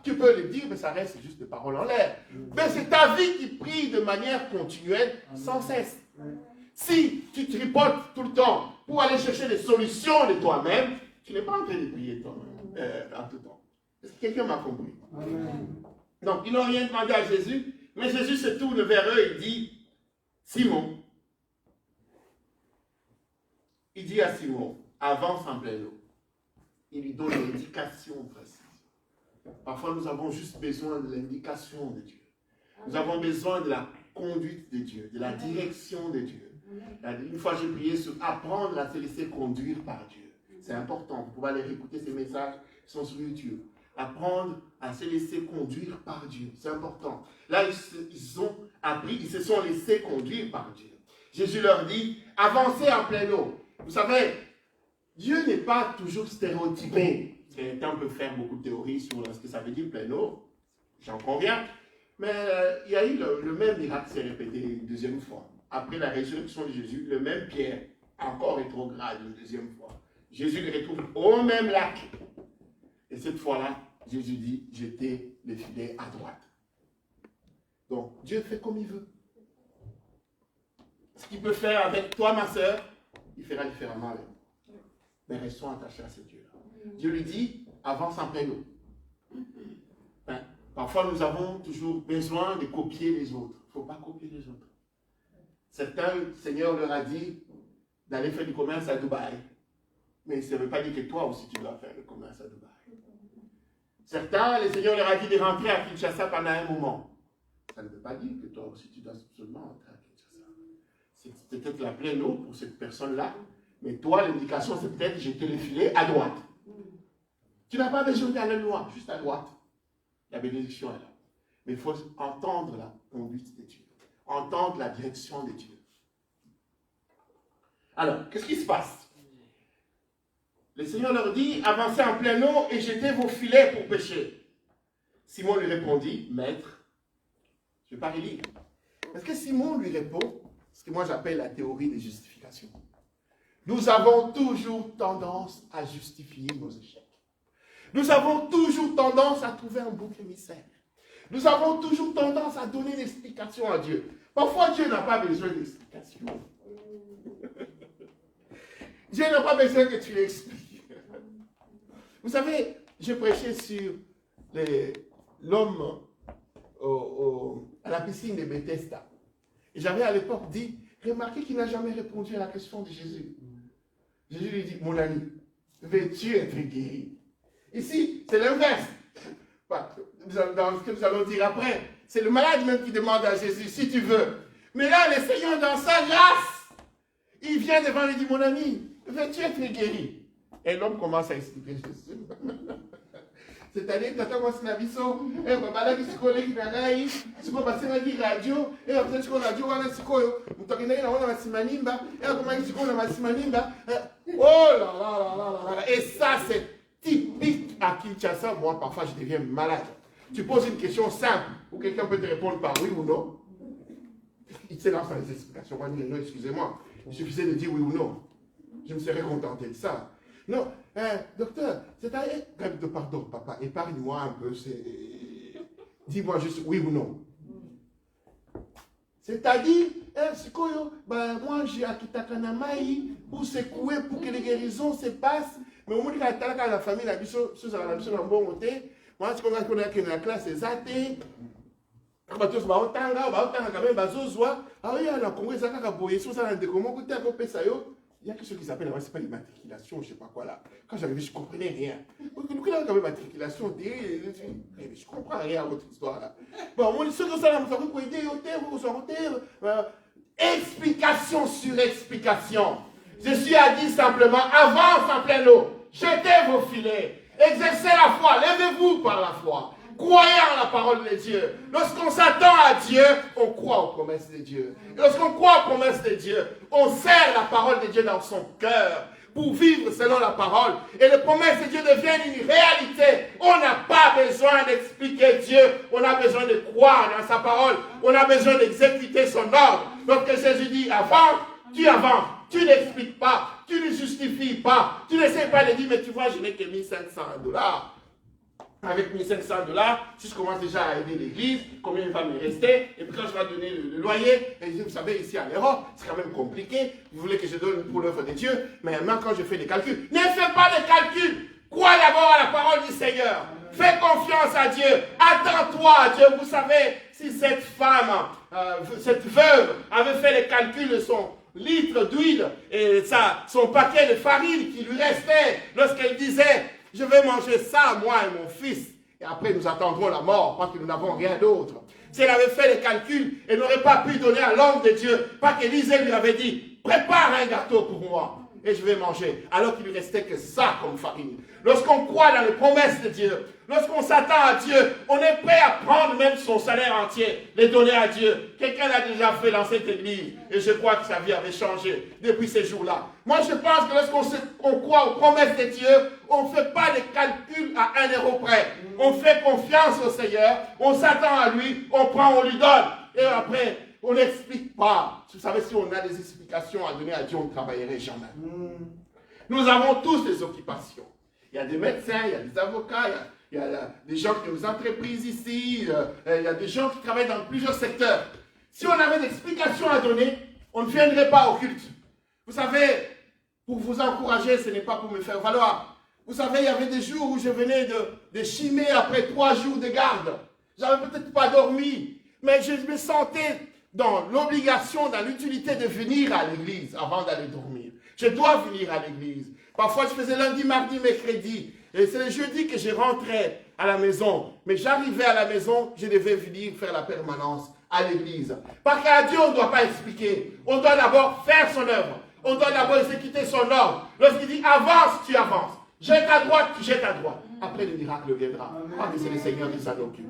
tu peux le dire, mais ça reste juste des paroles en l'air. Mais c'est ta vie qui prie de manière continuelle, sans cesse. Si tu tripotes tout le temps pour aller chercher des solutions de toi-même, tu n'es pas en train de prier toi-même en tout temps. Est-ce que quelqu'un m'a compris? Donc, ils n'ont rien demandé à Jésus, mais Jésus se tourne vers eux et dit, Simon, il dit à Simon, avance en pleine eau. Il lui donne l'indication précise. Parfois, nous avons juste besoin de l'indication de Dieu. Nous avons besoin de la conduite de Dieu, de la direction de Dieu. Une fois, j'ai prié sur apprendre à se laisser conduire par Dieu. C'est important. Vous pouvez aller réécouter ces messages qui sont sur YouTube. Apprendre à se laisser conduire par Dieu. C'est important. Là, ils ont appris, ils se sont laissés conduire par Dieu. Jésus leur dit, avancez en pleine eau. Vous savez, Dieu n'est pas toujours stéréotypé. Quelqu'un peut faire beaucoup de théories sur ce que ça veut dire pleine eau. J'en conviens. Mais il y a eu le même miracle s'est répété une deuxième fois. Après la résurrection de Jésus, le même Pierre, encore rétrograde une deuxième fois. Jésus le retrouve au même lac. Et cette fois-là, Jésus dit, jetez les filets à droite. Donc, Dieu fait comme il veut. Ce qu'il peut faire avec toi, ma sœur, il fera différemment avec nous. Mais restons attachés à ce Dieu-là. Dieu lui dit, avance en pleine eau. Parfois, nous avons toujours besoin de copier les autres. Il ne faut pas copier les autres. Certains, le Seigneur leur a dit d'aller faire du commerce à Dubaï. Mais ça ne veut pas dire que toi aussi tu dois faire le commerce à Dubaï. Certains, le Seigneur leur a dit de rentrer à Kinshasa pendant un moment. Ça ne veut pas dire que toi aussi tu dois seulement rentrer à Kinshasa. C'est peut-être la pleine eau pour cette personne-là. Mais toi, l'indication, c'est peut-être jeter les filets à droite. Tu n'as pas besoin d'aller loin, juste à droite. La bénédiction est là. Mais il faut entendre la conduite de Dieu. Entendre la direction de Dieu. Alors, qu'est-ce qui se passe? Le Seigneur leur dit, avancez en pleine eau et jetez vos filets pour pêcher. Simon lui répondit, maître, je ne vais pas relire. Parce que Simon lui répond, ce que moi j'appelle la théorie des justifications. Nous avons toujours tendance à justifier nos échecs. Nous avons toujours tendance à trouver un bouc émissaire. Nous avons toujours tendance à donner une explication à Dieu. Parfois, Dieu n'a pas besoin d'explication. Dieu n'a pas besoin que tu l'expliques. Vous savez, je prêchais sur l'homme à la piscine de Bethesda. Et j'avais à l'époque dit, remarquez qu'il n'a jamais répondu à la question de Jésus. Jésus lui dit, mon ami, veux-tu être guéri? Ici, c'est l'inverse. Dans ce que nous allons dire après, c'est le malade même qui demande à Jésus, si tu veux. Mais là, le Seigneur, dans sa grâce, il vient devant lui et dit, mon ami, veux-tu être guéri? Et l'homme commence à expliquer Jésus. C'est-à-dire, tata moi c'est la biso, et babala qui se colle qui n'agaï, si vous passez ma vie radio, et après tu connais radio, on a si quoi, vous t'en connaissez, on a ma simanimba, et comment tu connais ma simanimba, oh là là là là là, et ça c'est typique à Kinshasa. Moi parfois je deviens malade. Tu poses une question simple, où quelqu'un peut te répondre par oui ou non, il se lance dans les explications, moi je dis non, excusez-moi, Il suffisait de dire oui ou non. Je me serais contenté de ça. Non, docteur, c'est-à-dire, pardon, papa, épargne-moi un peu. Dis-moi juste oui ou non. C'est-à-dire, moi j'ai Akitakanamaï pour secouer, pour que les guérisons se passent. Mais au moment où la famille, la biso, la bonne côté, moi, je connais que la classe est zatée. Quand on va quand même, ah oui, on a compris ça, il y a quelque chose qui s'appelle, c'est pas l'immatriculation, je sais pas quoi là. Quand j'arrivais, je ne comprenais rien. Donc là, quand même, matriculation, je comprends rien à votre histoire là. Bon, moi, ceux que ça, vous pouvez aider, explication sur explication. Je suis à dire simplement, avance en plein eau, jetez vos filets, exercez la foi, levez-vous par la foi. Croyez en la parole de Dieu. Lorsqu'on s'attend à Dieu, on croit aux promesses de Dieu. Et lorsqu'on croit aux promesses de Dieu, on serre la parole de Dieu dans son cœur pour vivre selon la parole. Et les promesses de Dieu deviennent une réalité. On n'a pas besoin d'expliquer Dieu. On a besoin de croire dans sa parole. On a besoin d'exécuter son ordre. Donc Jésus dit, avance, tu avances. Tu n'expliques pas. Tu ne justifies pas. Tu n'essaies pas de dire, mais tu vois, je n'ai que $1 500. Avec $1 500, si je commence déjà à aider l'église, combien il va me rester? Et puis quand je vais donner le loyer, et vous savez, ici en Europe, c'est quand même compliqué. Vous voulez que je donne pour l'œuvre de Dieu, mais maintenant quand je fais les calculs, ne fais pas de calculs. Crois d'abord à la parole du Seigneur. Fais confiance à Dieu. Attends-toi à Dieu. Vous savez, si cette femme, cette veuve, avait fait les calculs de son litre d'huile et son paquet de farine qui lui restait lorsqu'elle disait, je vais manger ça, moi et mon fils. Et après, nous attendrons la mort parce que nous n'avons rien d'autre. Si elle avait fait les calculs, elle n'aurait pas pu donner à l'homme de Dieu. Pas qu'Élisée lui avait dit, prépare un gâteau pour moi et je vais manger. Alors qu'il lui restait que ça comme farine. Lorsqu'on croit dans les promesses de Dieu, lorsqu'on s'attend à Dieu, on est prêt à prendre même son salaire entier, les donner à Dieu. Quelqu'un l'a déjà fait dans cette église et je crois que sa vie avait changé depuis ces jours-là. Moi, je pense que lorsqu'on croit aux promesses de Dieu, on ne fait pas des calculs à 1 euro près. On fait confiance au Seigneur, on s'attend à lui, on prend, on lui donne. Et après, on n'explique pas. Vous savez, si on a des explications à donner à Dieu, on ne travaillerait jamais. Nous avons tous des occupations. Il y a des médecins, il y a des avocats, il y a des gens qui ont des entreprises ici, il y a des gens qui travaillent dans plusieurs secteurs. Si on avait des explications à donner, on ne viendrait pas au culte. Vous savez, pour vous encourager, ce n'est pas pour me faire valoir. Vous savez, il y avait des jours où je venais de chimer après 3 jours de garde. J'avais peut-être pas dormi, mais je me sentais dans l'obligation, dans l'utilité de venir à l'église avant d'aller dormir. Je dois venir à l'église. Parfois, je faisais lundi, mardi, mercredi. Et c'est le jeudi que je rentrais à la maison. Mais j'arrivais à la maison, je devais venir faire la permanence à l'église. Parce qu'à Dieu, on ne doit pas expliquer. On doit d'abord faire son œuvre. On doit d'abord exécuter son ordre. Lorsqu'il dit avance, tu avances. Jette à droite, tu jettes à droite. Après, le miracle viendra. Parce que c'est le Seigneur qui s'en occupe.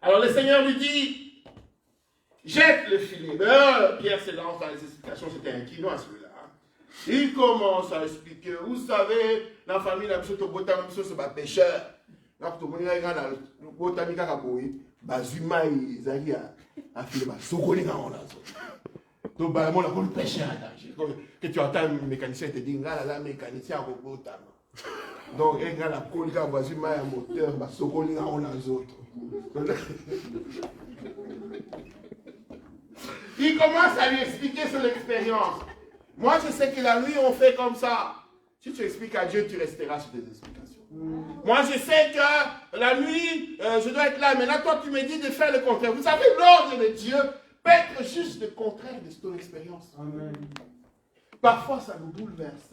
Alors, le Seigneur lui dit, jette le filet. Mais Pierre se lance dans les explications. C'était un quinoa, celui-là. Il commence à expliquer. Vous savez, la famille, la mission, c'est pas pécheur. Là, tout le monde est dans le botanique à Kaboui. Bazuma, ils arrivent à faire des socolis dans la zone. Donc, bah, moi, on a le pécheur. Que tu entends un mécanicien te dire, là, mécanicien, on va donc, il y a la colle qui a Bazuma, un moteur, bah, socolis dans les autres. Il commence à lui expliquer son expérience. Moi, je sais que la nuit, on fait comme ça. Si tu expliques à Dieu, tu resteras sur tes explications. Moi, je sais que la nuit, je dois être là. Maintenant, toi, tu me dis de faire le contraire. Vous savez, l'ordre de Dieu peut être juste le contraire de ton expérience. Amen. Parfois, ça nous bouleverse.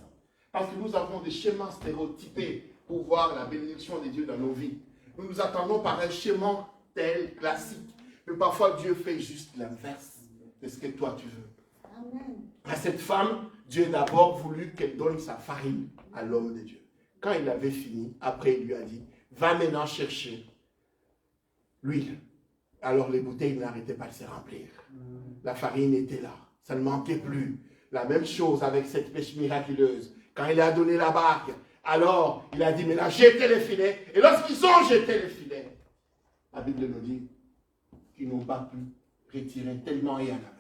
Parce que nous avons des schémas stéréotypés pour voir la bénédiction de Dieu dans nos vies. Nous nous attendons par un schéma tel, classique. Mais parfois, Dieu fait juste l'inverse de ce que toi, tu veux. Amen. À cette femme, Dieu a d'abord voulu qu'elle donne sa farine à l'homme de Dieu. Quand il avait fini, après il lui a dit, va maintenant chercher l'huile. Alors les bouteilles n'arrêtaient pas de se remplir. La farine était là, ça ne manquait plus. La même chose avec cette pêche miraculeuse. Quand il a donné la barque, alors il a dit, maintenant jetez les filets. Et lorsqu'ils ont jeté les filets, la Bible nous dit qu'ils n'ont pas pu retirer tellement il y en avait.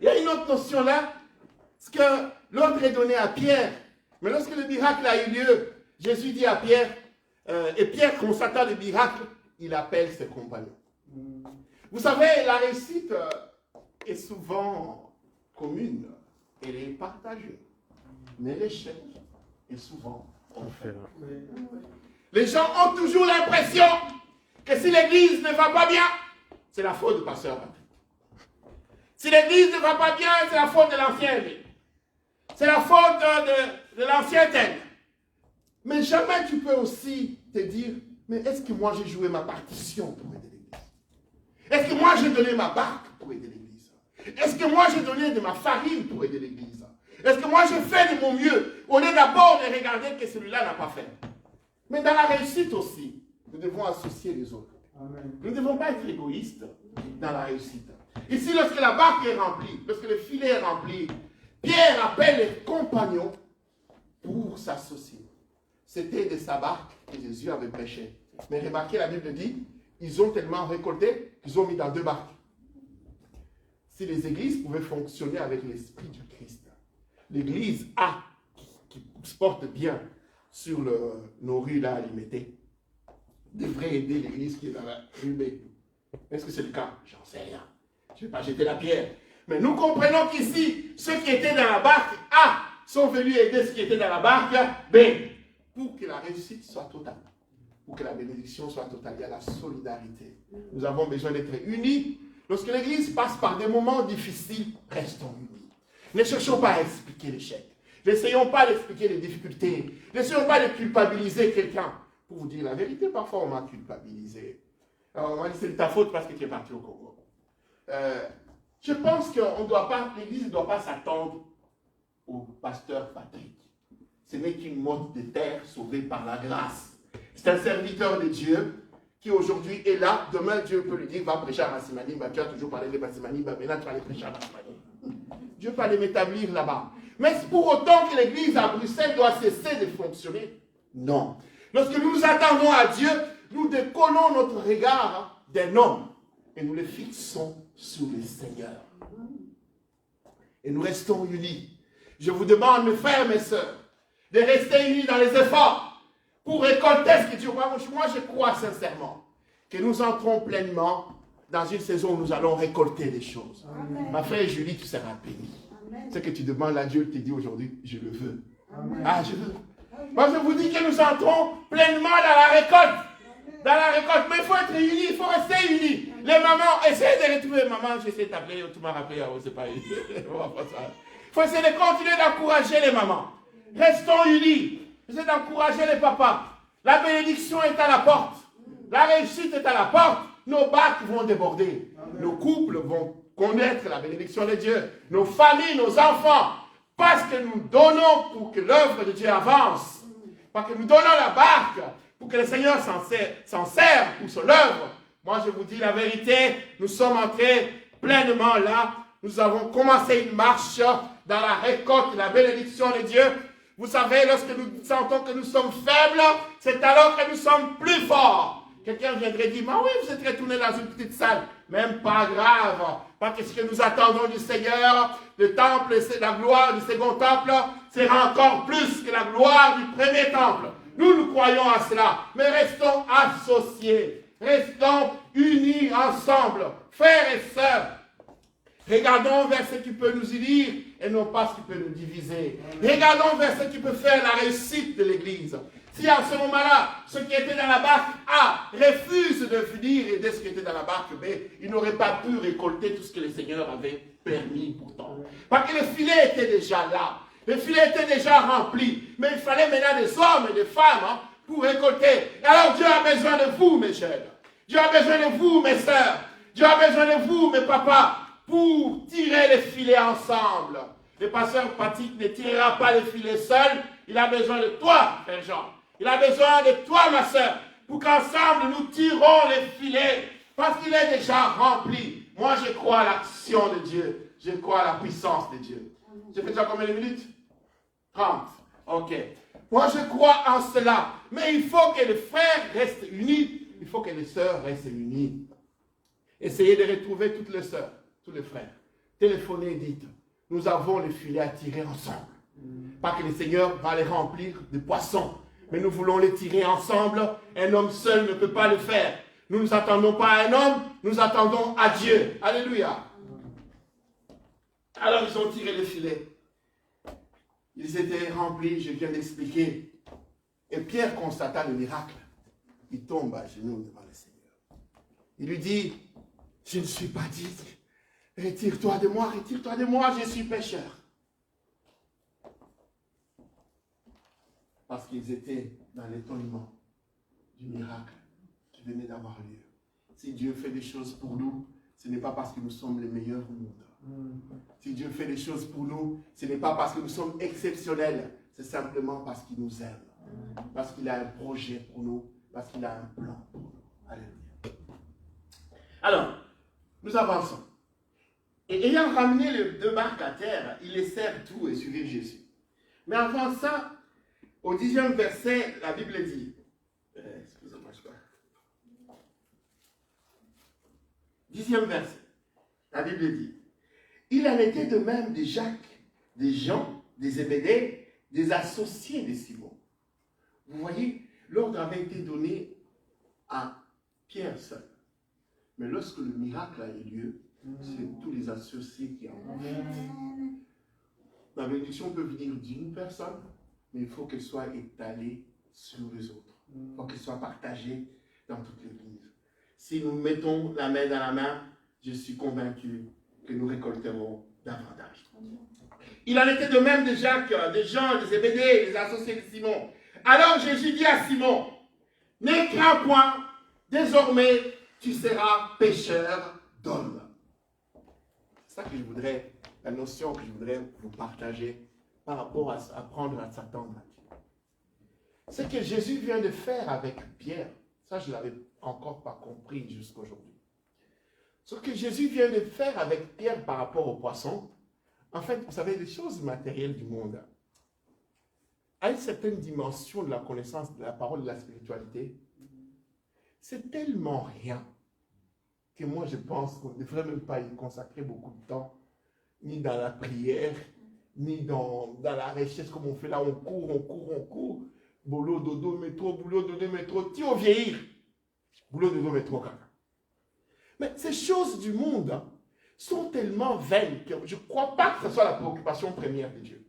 Il y a une autre notion là, c'est que l'ordre est donné à Pierre. Mais lorsque le miracle a eu lieu, Jésus dit à Pierre, et Pierre, constatant le miracle, il appelle ses compagnons. Vous savez, la réussite est souvent commune, elle est partagée. Mais l'échec est souvent offert. Les gens ont toujours l'impression que si l'église ne va pas bien, c'est la faute du pasteur Patrick. Si l'église ne va pas bien, c'est la faute de l'ancien évêque. C'est la faute de l'ancien tel. Mais jamais tu peux aussi te dire, mais est-ce que moi j'ai joué ma partition pour aider l'église? Est-ce que moi j'ai donné ma barque pour aider l'église? Est-ce que moi j'ai donné de ma farine pour aider l'église? Est-ce que moi j'ai fait de mon mieux? Au lieu d'abord de regarder que celui-là n'a pas fait. Mais dans la réussite aussi, nous devons associer les autres. Amen. Nous ne devons pas être égoïstes dans la réussite. Ici, lorsque la barque est remplie, lorsque le filet est rempli, Pierre appelle les compagnons pour s'associer. C'était de sa barque que Jésus avait pêché. Mais remarquez, la Bible dit, ils ont tellement récolté qu'ils ont mis dans 2 barques. Si les églises pouvaient fonctionner avec l'esprit du Christ, l'église A, qui se porte bien sur nos rues là à Limété, devrait aider l'église qui est dans la rue B. Est-ce que c'est le cas? J'en sais rien. Je ne vais pas jeter la pierre. Mais nous comprenons qu'ici, ceux qui étaient dans la barque A sont venus aider ceux qui étaient dans la barque B. Pour que la réussite soit totale. Pour que la bénédiction soit totale. Il y a la solidarité. Nous avons besoin d'être unis. Lorsque l'église passe par des moments difficiles, restons unis. Ne cherchons pas à expliquer l'échec. N'essayons pas d'expliquer les difficultés. N'essayons pas de culpabiliser quelqu'un. Pour vous dire la vérité, parfois on m'a culpabilisé. Alors on m'a dit c'est de ta faute parce que tu es parti au Congo. Je pense que l'église ne doit pas s'attendre au pasteur Patrick. Ce n'est qu'une motte de terre sauvée par la grâce. C'est un serviteur de Dieu qui aujourd'hui est là. Demain, Dieu peut lui dire, va prêcher à Massimani. Tu as toujours parlé de Massimani, maintenant tu vas aller prêcher à Massimani. Dieu peut aller m'établir là-bas. Mais c'est pour autant que l'église à Bruxelles doit cesser de fonctionner? Non. Lorsque nous nous attendons à Dieu, nous décollons notre regard d'un homme et nous le fixons sur le Seigneur. Et nous restons unis. Je vous demande, mes frères, mes sœurs, de rester unis dans les efforts pour récolter ce que Dieu... Moi, je crois sincèrement que nous entrons pleinement dans une saison où nous allons récolter des choses. Amen. Ma frère Julie, tu seras bénie. Ce que tu demandes à Dieu, te dit aujourd'hui, je le veux. Amen. Ah, je veux. Moi, je vous dis que nous entrons pleinement dans la récolte. Dans la récolte. Mais il faut être unis, il faut rester unis. Les mamans, essayez de retrouver maman. J'essaie de t'appeler, tu m'as rappelé, c'est pas il faut essayer de continuer d'encourager les mamans. Restons unis. Essayez d'encourager les papas. La bénédiction est à la porte. La réussite est à la porte. Nos barques vont déborder. Amen. Nos couples vont connaître la bénédiction de Dieu. Nos familles, nos enfants. Parce que nous donnons pour que l'œuvre de Dieu avance. Parce que nous donnons la barque pour que le Seigneur s'en serve pour son œuvre. Moi, je vous dis la vérité, nous sommes entrés pleinement là. Nous avons commencé une marche dans la récolte de la bénédiction de Dieu. Vous savez, lorsque nous sentons que nous sommes faibles, c'est alors que nous sommes plus forts. Quelqu'un viendrait dire, mais oui, vous êtes retourné dans une petite salle. Même pas grave. Parce que ce que nous attendons du Seigneur, le temple, la gloire du second temple, sera encore plus que la gloire du premier temple. Nous croyons à cela. Mais restons associés. Restons unis ensemble. Frères et sœurs. Regardons vers ce qui peut nous unir et non pas ce qui peut nous diviser. Regardons vers ce qui peut faire la réussite de l'Église. Si en ce moment-là, ceux qui étaient dans la barque A refusent de venir aider ceux qui étaient dans la barque B, ils n'auraient pas pu récolter tout ce que le Seigneur avait permis pourtant. Parce que le filet était déjà là. Le filet était déjà rempli. Mais il fallait maintenant des hommes et des femmes pour récolter. Et alors Dieu a besoin de vous, mes jeunes. Dieu a besoin de vous, mes sœurs. Dieu a besoin de vous, mes papas, pour tirer les filets ensemble. Le pasteur Patrick ne tirera pas les filets seul. Il a besoin de toi, frère Jean. Il a besoin de toi, ma sœur, pour qu'ensemble nous tirons les filets, parce qu'il est déjà rempli. Moi, je crois à l'action de Dieu. Je crois à la puissance de Dieu. J'ai fait déjà combien de minutes? 30. Ok. Moi, je crois en cela. Mais il faut que les frères restent unis. Il faut que les sœurs restent unies. Essayez de retrouver toutes les sœurs, tous les frères, téléphonez et dites, nous avons les filets à tirer ensemble. Pas que le Seigneur va les remplir de poissons, mais nous voulons les tirer ensemble. Un homme seul ne peut pas le faire. Nous ne nous attendons pas à un homme, nous attendons à Dieu. Alléluia. Alors ils ont tiré les filets. Ils étaient remplis, je viens d'expliquer. Et Pierre constata le miracle. Il tombe à genoux devant le Seigneur. Il lui dit, je ne suis pas digne. Retire-toi de moi, je suis pécheur. Parce qu'ils étaient dans l'étonnement du miracle qui venait d'avoir lieu. Si Dieu fait des choses pour nous, ce n'est pas parce que nous sommes les meilleurs au monde. Si Dieu fait des choses pour nous, ce n'est pas parce que nous sommes exceptionnels, c'est simplement parce qu'il nous aime. Parce qu'il a un projet pour nous, parce qu'il a un plan pour nous. Alléluia. Alors, nous avançons. Et ayant ramené les 2 barques à terre, ils laissèrent tout et suivirent Jésus. Mais avant ça, au 10e verset, la Bible dit, excusez-moi, je crois. 10e verset, la Bible dit, il en était de même de Jacques, des Jean, des Zébédée, des associés de Simon. Vous voyez, l'ordre avait été donné à Pierre seul. Mais lorsque le miracle a eu lieu, c'est tous les associés qui en ont profité. La bénédiction peut venir d'une personne, mais il faut qu'elle soit étalée sur les autres. Il faut qu'elle soit partagée dans toute l'Église. Si nous mettons la main dans la main, je suis convaincu que nous récolterons davantage. Il en était de même de Jacques, de Jean, de Zébédée, des associés de Simon. Alors Jésus dit à Simon, n'aie crains point, désormais tu seras pêcheur d'hommes. C'est ça que je voudrais, la notion que je voudrais vous partager par rapport à apprendre à s'attendre à Dieu. Ce que Jésus vient de faire avec Pierre, ça je ne l'avais encore pas compris jusqu'aujourd'hui. Ce que Jésus vient de faire avec Pierre par rapport au poisson, en fait, vous savez, les choses matérielles du monde, à une certaine dimension de la connaissance de la parole de la spiritualité, c'est tellement rien que moi je pense qu'on ne devrait même pas y consacrer beaucoup de temps, ni dans la prière, ni dans la recherche comme on fait là, on court. Boulot, dodo, métro, tu vas vieillir. Boulot, dodo, métro, caca. Mais ces choses du monde sont tellement vaines que je ne crois pas que ce soit la préoccupation première de Dieu.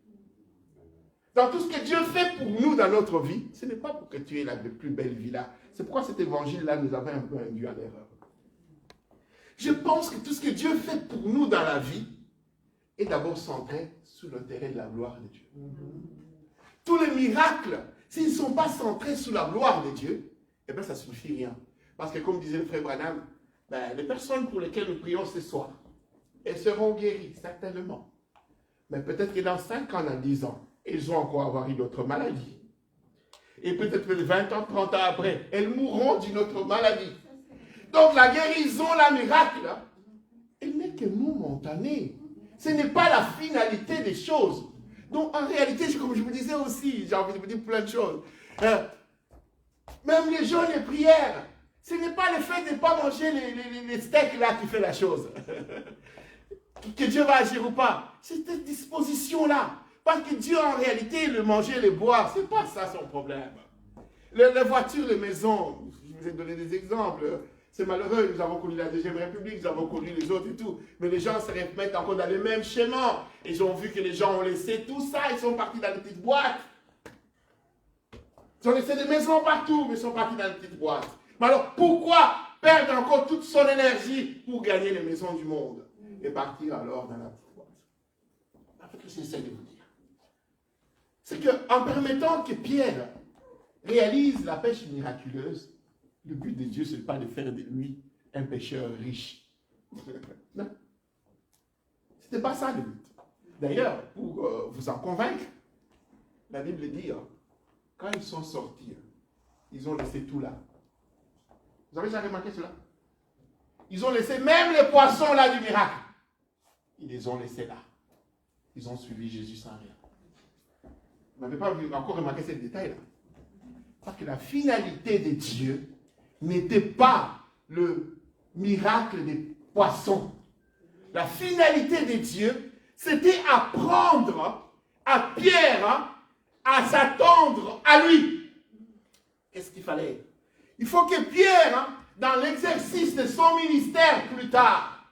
Dans tout ce que Dieu fait pour nous dans notre vie, ce n'est pas pour que tu aies la plus belle vie là. C'est pourquoi cet évangile-là nous avait un peu induit à l'erreur. Je pense que tout ce que Dieu fait pour nous dans la vie est d'abord centré sur l'intérêt de la gloire de Dieu. Tous les miracles, s'ils ne sont pas centrés sur la gloire de Dieu, eh bien ça ne suffit rien. Parce que comme disait le frère Branham, les personnes pour lesquelles nous prions ce soir, elles seront guéries, certainement. Mais peut-être que dans 5 ans, dans 10 ans, elles vont encore avoir une autre maladie. Et peut-être que 20 ans, 30 ans après, elles mourront d'une autre maladie. Donc la guérison, la miracle, elle n'est que momentanée. Ce n'est pas la finalité des choses. Donc en réalité, comme je vous disais aussi, j'ai envie de vous dire plein de choses. Même les jeûnes et prières, ce n'est pas le fait de ne pas manger les steaks là qui fait la chose. Que Dieu va agir ou pas. C'est cette disposition-là. Parce que Dieu, en réalité, le manger, le boire, ce n'est pas ça son problème. Les voitures, les maisons, je vous ai donné des exemples. C'est malheureux, nous avons connu la Deuxième République, nous avons connu les autres et tout. Mais les gens se remettent encore dans les mêmes schémas. Ils ont vu que les gens ont laissé tout ça, ils sont partis dans les petites boîtes. Ils ont laissé des maisons partout, mais ils sont partis dans les petites boîtes. Mais alors, pourquoi perdre encore toute son énergie pour gagner les maisons du monde et partir alors dans la petite boîte? En fait, ce que j'essaie de vous dire, c'est qu'en permettant que Pierre réalise la pêche miraculeuse, le but de Dieu, ce n'est pas de faire de lui un pêcheur riche. Non. Ce n'était pas ça le but. D'ailleurs, pour vous en convaincre, la Bible dit, quand ils sont sortis, ils ont laissé tout là. Vous avez déjà remarqué cela? Ils ont laissé même les poissons là du miracle. Ils les ont laissés là. Ils ont suivi Jésus sans rien. Vous n'avez pas encore remarqué ce détail-là? Parce que la finalité de Dieu n'était pas le miracle des poissons. La finalité de Dieu, c'était apprendre à Pierre à s'attendre à lui. Qu'est-ce qu'il fallait? Il faut que Pierre, dans l'exercice de son ministère plus tard,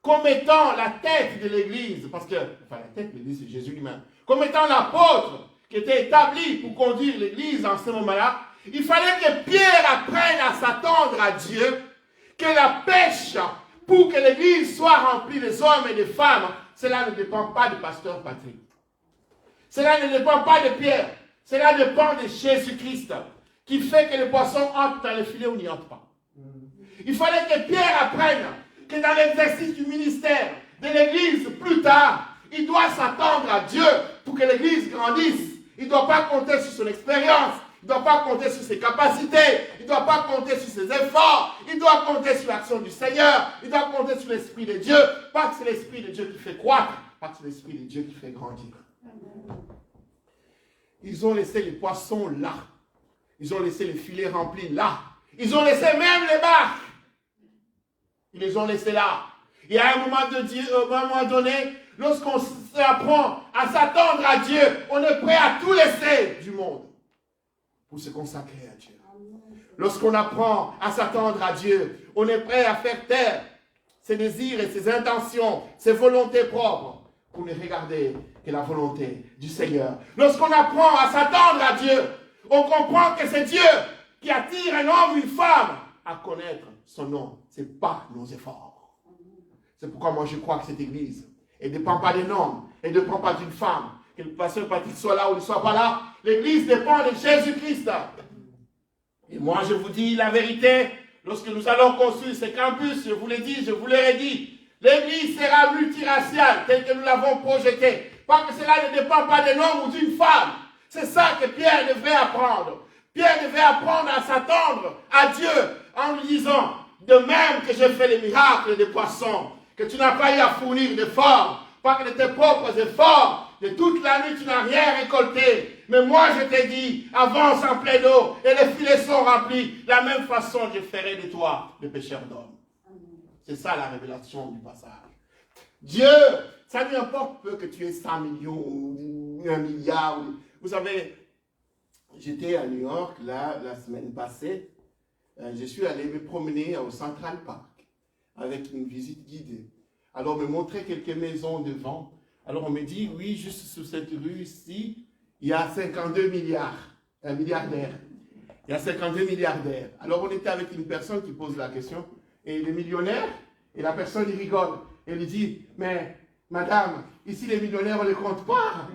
comme étant la tête de l'Église, parce que, enfin la tête de l'Église c'est Jésus lui-même, comme étant l'apôtre qui était établi pour conduire l'Église en ce moment-là, il fallait que Pierre apprenne à s'attendre à Dieu, que la pêche pour que l'Église soit remplie des hommes et des femmes, cela ne dépend pas du pasteur Patrick. Cela ne dépend pas de Pierre. Cela dépend de Jésus-Christ, qui fait que le poisson entre dans le filet ou n'y entre pas. Il fallait que Pierre apprenne que dans l'exercice du ministère de l'Église, plus tard, il doit s'attendre à Dieu pour que l'Église grandisse. Il ne doit pas compter sur son expérience. Il ne doit pas compter sur ses capacités. Il ne doit pas compter sur ses efforts. Il doit compter sur l'action du Seigneur. Il doit compter sur l'Esprit de Dieu. Pas que c'est l'Esprit de Dieu qui fait croître. Pas que c'est l'Esprit de Dieu qui fait grandir. Ils ont laissé les poissons là. Ils ont laissé les filets remplis là. Ils ont laissé même les barques. Ils les ont laissés là. Et à un moment donné, lorsqu'on apprend à s'attendre à Dieu, on est prêt à tout laisser du monde pour se consacrer à Dieu. Lorsqu'on apprend à s'attendre à Dieu, on est prêt à faire taire ses désirs et ses intentions, ses volontés propres, pour ne regarder que la volonté du Seigneur. Lorsqu'on apprend à s'attendre à Dieu, on comprend que c'est Dieu qui attire un homme, une femme, à connaître son nom. Ce n'est pas nos efforts. C'est pourquoi moi je crois que cette église, elle ne dépend pas d'un homme, elle ne dépend pas d'une femme. Que le pasteur Patrick soit là ou ne soit pas là, l'église dépend de Jésus-Christ. Et moi je vous dis la vérité, lorsque nous allons construire ce campus, je vous l'ai dit, je vous l'ai dit, l'église sera multiraciale, telle que nous l'avons projetée. Parce que cela ne dépend pas d'un homme ou d'une femme. C'est ça que Pierre devrait apprendre. Pierre devait apprendre à s'attendre à Dieu en lui disant, de même que j'ai fait les miracles des poissons, que tu n'as pas eu à fournir d'efforts, pas que de tes propres efforts, de toute la nuit tu n'as rien récolté. Mais moi je t'ai dit, avance en pleine eau et les filets sont remplis. De la même façon je ferai de toi le pécheur d'hommes. C'est ça la révélation du passage. Dieu, ça lui importe peu que tu aies 100 millions ou 1 milliard. Vous savez, j'étais à New York là, la semaine passée. Je suis allé me promener au Central Park avec une visite guidée. Alors, on me montrait quelques maisons devant. Alors, on me dit, oui, juste sur cette rue ici, il y a 52 milliards, un milliardaire. Il y a 52 milliardaires. Alors, on était avec une personne qui pose la question, et il est millionnaire, et la personne, il rigole. Elle lui dit, mais madame, ici, les millionnaires, on ne les compte pas.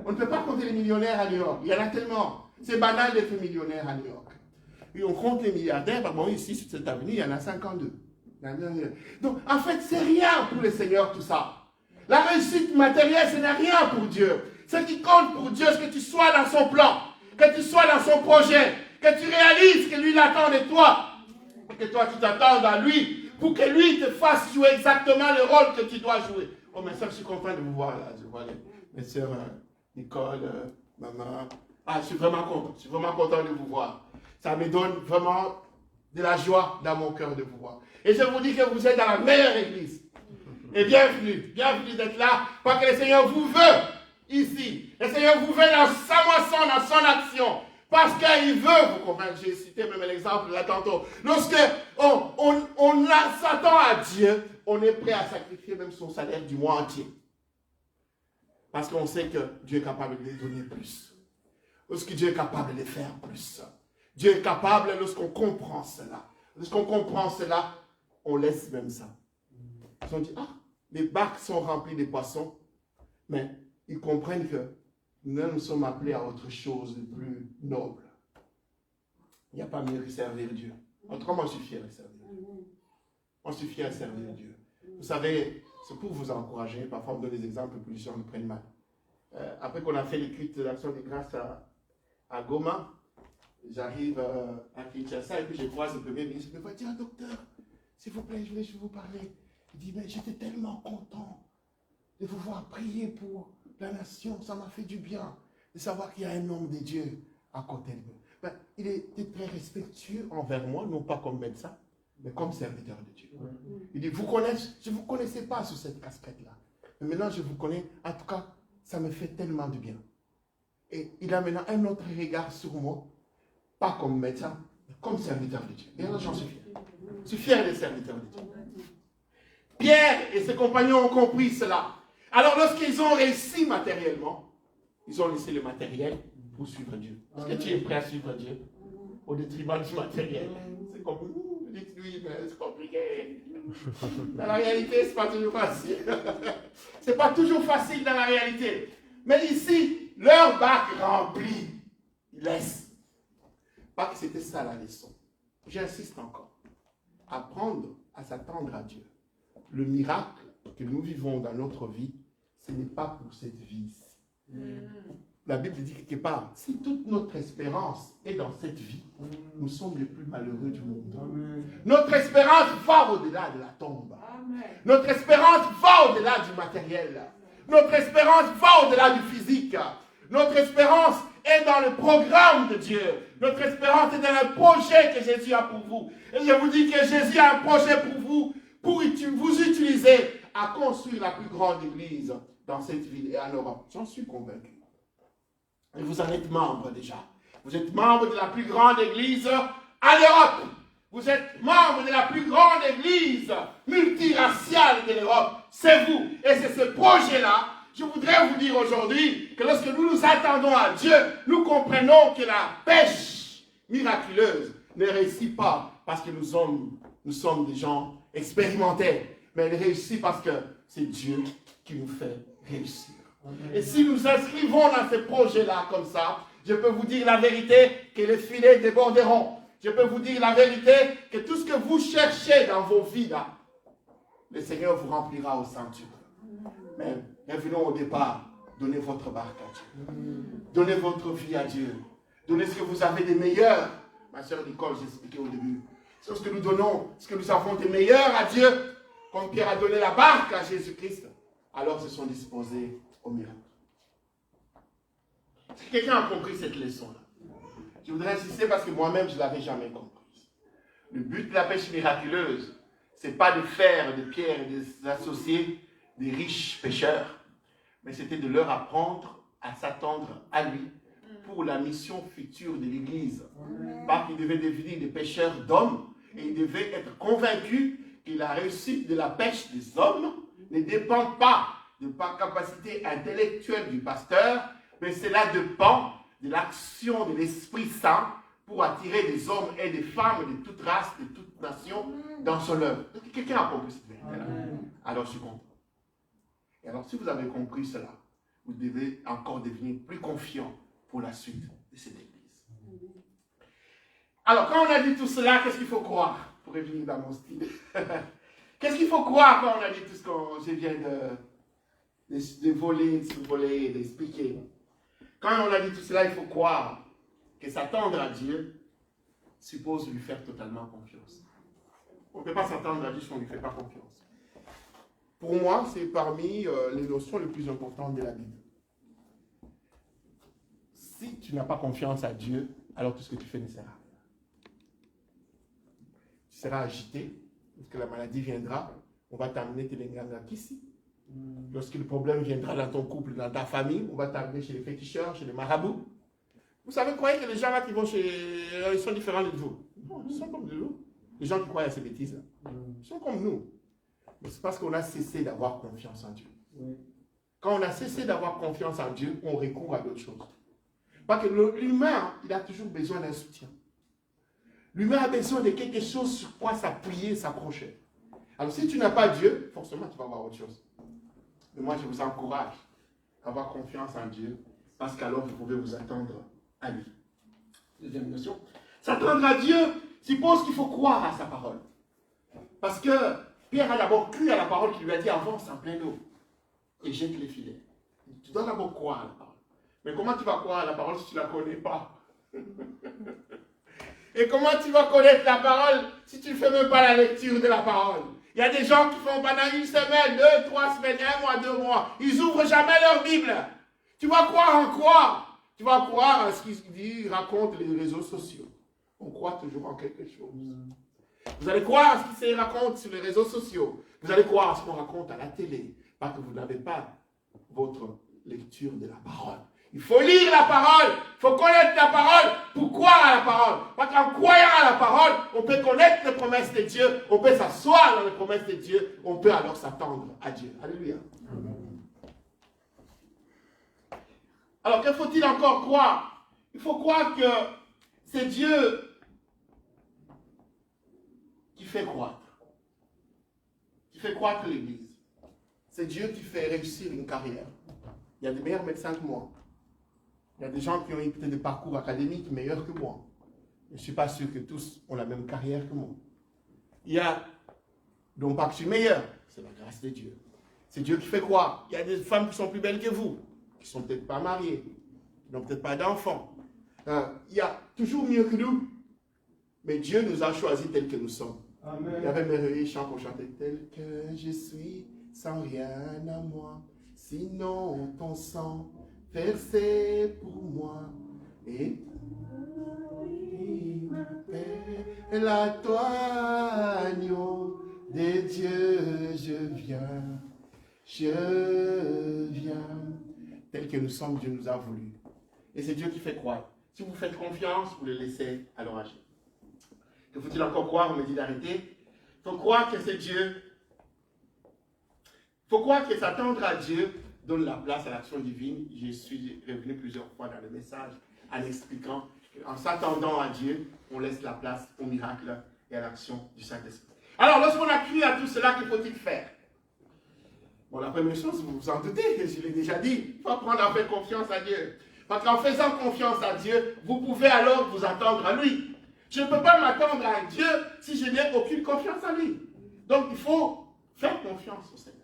On ne peut pas compter les millionnaires à New York. Il y en a tellement. C'est banal d'être millionnaire à New York. Et on compte les milliardaires, bon, ici, sur cette avenue, il y en a 52. Donc, en fait, c'est rien pour le Seigneur, tout ça. La réussite matérielle, ce n'est rien pour Dieu. Ce qui compte pour Dieu, c'est que tu sois dans son plan, que tu sois dans son projet, que tu réalises que lui, il attend de toi, et que toi, tu t'attendes à lui, pour que lui te fasse jouer exactement le rôle que tu dois jouer. Oh, mes soeurs, je suis content de vous voir là. Je vois mes soeurs, Nicole, maman. Ah, je suis vraiment content de vous voir. Ça me donne vraiment de la joie dans mon cœur de vous voir. Et je vous dis que vous êtes dans la meilleure église. Et bienvenue d'être là, parce que le Seigneur vous veut ici. Le Seigneur vous veut dans sa moisson, dans son action. Parce qu'il veut vous convaincre. J'ai cité même l'exemple là tantôt. Lorsque on s'attend à Dieu, on est prêt à sacrifier même son salaire du mois entier. Parce qu'on sait que Dieu est capable de donner plus. Lorsque Dieu est capable de faire plus. Dieu est capable lorsqu'on comprend cela. Lorsqu'on comprend cela, on laisse même ça. Ils ont dit, ah, les barques sont remplies de poissons, mais ils comprennent que nous sommes appelés à autre chose de plus noble. Il n'y a pas mieux que servir Dieu. Autrement, je suis fier de servir Dieu. On suis fier de servir Dieu. Vous savez, c'est pour vous encourager, parfois on donne des exemples pour que les gens nous prennent mal. Après qu'on a fait les cultes de l'action de grâce à Goma, j'arrive à Kinshasa et puis je croise le premier ministre. Il me dit, docteur, s'il vous plaît, je voulais vous parler. Il dit, mais j'étais tellement content de vous voir prier pour la nation. Ça m'a fait du bien de savoir qu'il y a un homme de Dieu à côté de moi. Ben, il était très respectueux envers moi, non pas comme médecin, mais comme serviteur de Dieu. Il dit, je ne vous connaissais pas sous cette casquette-là. Mais maintenant, je vous connais. En tout cas, ça me fait tellement de bien. Et il a maintenant un autre regard sur moi. Pas comme médecin, mais comme serviteur de Dieu. Et alors, j'en suis fier. Je suis fier des serviteurs de Dieu. Pierre et ses compagnons ont compris cela. Alors, lorsqu'ils ont réussi matériellement, ils ont laissé le matériel pour suivre Dieu. Est-ce que tu es prêt à suivre Dieu au détriment du matériel? C'est comme vous dites, oui, mais c'est compliqué. Dans la réalité, ce n'est pas toujours facile. Ce n'est pas toujours facile dans la réalité. Mais ici, leur bac rempli, ils laissent. Pas que c'était ça la leçon. J'insiste encore. Apprendre à s'attendre à Dieu. Le miracle que nous vivons dans notre vie, ce n'est pas pour cette vie-ci. La Bible dit quelque part, si toute notre espérance est dans cette vie, nous sommes les plus malheureux du monde. Notre espérance va au-delà de la tombe. Notre espérance va au-delà du matériel. Notre espérance va au-delà du physique. Notre espérance est dans le programme de Dieu. Notre espérance est dans le projet que Jésus a pour vous. Et je vous dis que Jésus a un projet pour vous vous utiliser à construire la plus grande église dans cette ville et en Europe. J'en suis convaincu. Et vous en êtes membre déjà. Vous êtes membre de la plus grande église en Europe. Vous êtes membre de la plus grande église multiraciale de l'Europe. C'est vous. Et c'est ce projet-là. Je voudrais vous dire aujourd'hui que lorsque nous nous attendons à Dieu, nous comprenons que la pêche miraculeuse ne réussit pas parce que nous sommes des gens expérimentés, mais elle réussit parce que c'est Dieu qui nous fait réussir. Et si nous inscrivons dans ce projet-là comme ça, je peux vous dire la vérité que les filets déborderont. Je peux vous dire la vérité que tout ce que vous cherchez dans vos vies là, le Seigneur vous remplira au centuple. Mais revenons au départ. Donnez votre barque à Dieu. Donnez votre vie à Dieu. Donnez ce que vous avez de meilleur. Ma soeur Nicole, j'ai expliqué au début. C'est ce que nous donnons, ce que nous avons de meilleur à Dieu. Comme Pierre a donné la barque à Jésus-Christ, alors se sont disposés au miracle. Est-ce que quelqu'un a compris cette leçon-là? Je voudrais insister parce que moi-même, je ne l'avais jamais comprise. Le but de la pêche miraculeuse, ce n'est pas de faire de Pierre et des associés des riches pêcheurs, mais c'était de leur apprendre à s'attendre à lui pour la mission future de l'Église. Pas qu'ils devaient devenir des pêcheurs d'hommes, et ils devaient être convaincus que la réussite de la pêche des hommes ne dépend pas de la capacité intellectuelle du pasteur, mais cela dépend de l'action de l'Esprit Saint pour attirer des hommes et des femmes de toute race, de toute nation dans son œuvre. Est-ce que quelqu'un a compris cette vérité-là? Alors je suis content. Et alors si vous avez compris cela, vous devez encore devenir plus confiant pour la suite de cette église. Alors quand on a dit tout cela, qu'est-ce qu'il faut croire? Pour revenir dans mon style. Qu'est-ce qu'il faut croire quand on a dit tout ce que je viens de voler, d'expliquer? Quand on a dit tout cela, il faut croire que s'attendre à Dieu suppose lui faire totalement confiance. On ne peut pas s'attendre à Dieu si on ne lui fait pas confiance. Pour moi, c'est parmi les notions les plus importantes de la Bible. Si tu n'as pas confiance à Dieu, alors tout ce que tu fais ne sert à rien. Tu seras agité, lorsque la maladie viendra, on va t'amener ici. Lorsque le problème viendra dans ton couple, dans ta famille, on va t'amener chez les féticheurs, chez les marabouts. Vous savez, croyez que les gens là qui vont ils sont différents de vous? Non, ils sont comme nous. Les gens qui croient à ces bêtises, ils sont comme nous. Mais c'est parce qu'on a cessé d'avoir confiance en Dieu. Quand on a cessé d'avoir confiance en Dieu, on recourt à d'autres choses. Parce que l'humain, il a toujours besoin d'un soutien. L'humain a besoin de quelque chose sur quoi s'appuyer, s'accrocher. Alors si tu n'as pas Dieu, forcément tu vas avoir autre chose. Mais moi je vous encourage à avoir confiance en Dieu, parce qu'alors vous pouvez vous attendre à lui. Deuxième notion. S'attendre à Dieu suppose qu'il faut croire à sa parole. Parce que Pierre a d'abord cru à la parole qu'il lui a dit, avance en plein eau et jette les filets. Tu dois d'abord croire à la parole. Mais comment tu vas croire à la parole si tu ne la connais pas? Et comment tu vas connaître la parole si tu ne fais même pas la lecture de la parole? Il y a des gens qui font pendant une semaine, 2, 3 semaines, 1 mois, 2 mois, ils n'ouvrent jamais leur Bible. Tu vas croire en quoi? Tu vas croire à ce qu'ils racontent les réseaux sociaux. On croit toujours en quelque chose. Vous allez croire à ce qui se raconte sur les réseaux sociaux. Vous allez croire à ce qu'on raconte à la télé. Parce que vous n'avez pas votre lecture de la parole. Il faut lire la parole. Il faut connaître la parole pour croire à la parole. Parce qu'en croyant à la parole, on peut connaître les promesses de Dieu. On peut s'asseoir dans les promesses de Dieu. On peut alors s'attendre à Dieu. Alléluia. Alors, que faut-il encore croire? Il faut croire que c'est Dieu qui fait croître. Qui fait croître l'Église. C'est Dieu qui fait réussir une carrière. Il y a des meilleurs médecins que moi. Il y a des gens qui ont eu peut-être des parcours académiques meilleurs que moi. Je ne suis pas sûr que tous ont la même carrière que moi. Il y a, donc pas que je suis meilleur, c'est la grâce de Dieu. C'est Dieu qui fait croire. Il y a des femmes qui sont plus belles que vous, qui ne sont peut-être pas mariées, qui n'ont peut-être pas d'enfants. Il y a toujours mieux que nous. Mais Dieu nous a choisis tels que nous sommes. Amen. Il y avait merveilleux chant qu'on chantait. Tel que je suis, sans rien à moi, sinon ton sang versé pour moi. Et la toi, agneau de Dieu, je viens. Tel que nous sommes, Dieu nous a voulu. Et c'est Dieu qui fait croire. Si vous faites confiance, vous le laissez alors agir. Que faut-il encore croire? On me dit d'arrêter. Il faut croire que c'est Dieu. Il faut croire que s'attendre à Dieu donne la place à l'action divine. Je suis revenu plusieurs fois dans le message en expliquant qu'en s'attendant à Dieu, on laisse la place au miracle et à l'action du Saint-Esprit. Alors, lorsqu'on a cru à tout cela, que faut-il faire? Bon, la première chose, vous vous en doutez, je l'ai déjà dit, il faut apprendre à faire confiance à Dieu. Parce qu'en faisant confiance à Dieu, vous pouvez alors vous attendre à lui. Je ne peux pas m'attendre à Dieu si je n'ai aucune confiance en lui. Donc, il faut faire confiance au Seigneur.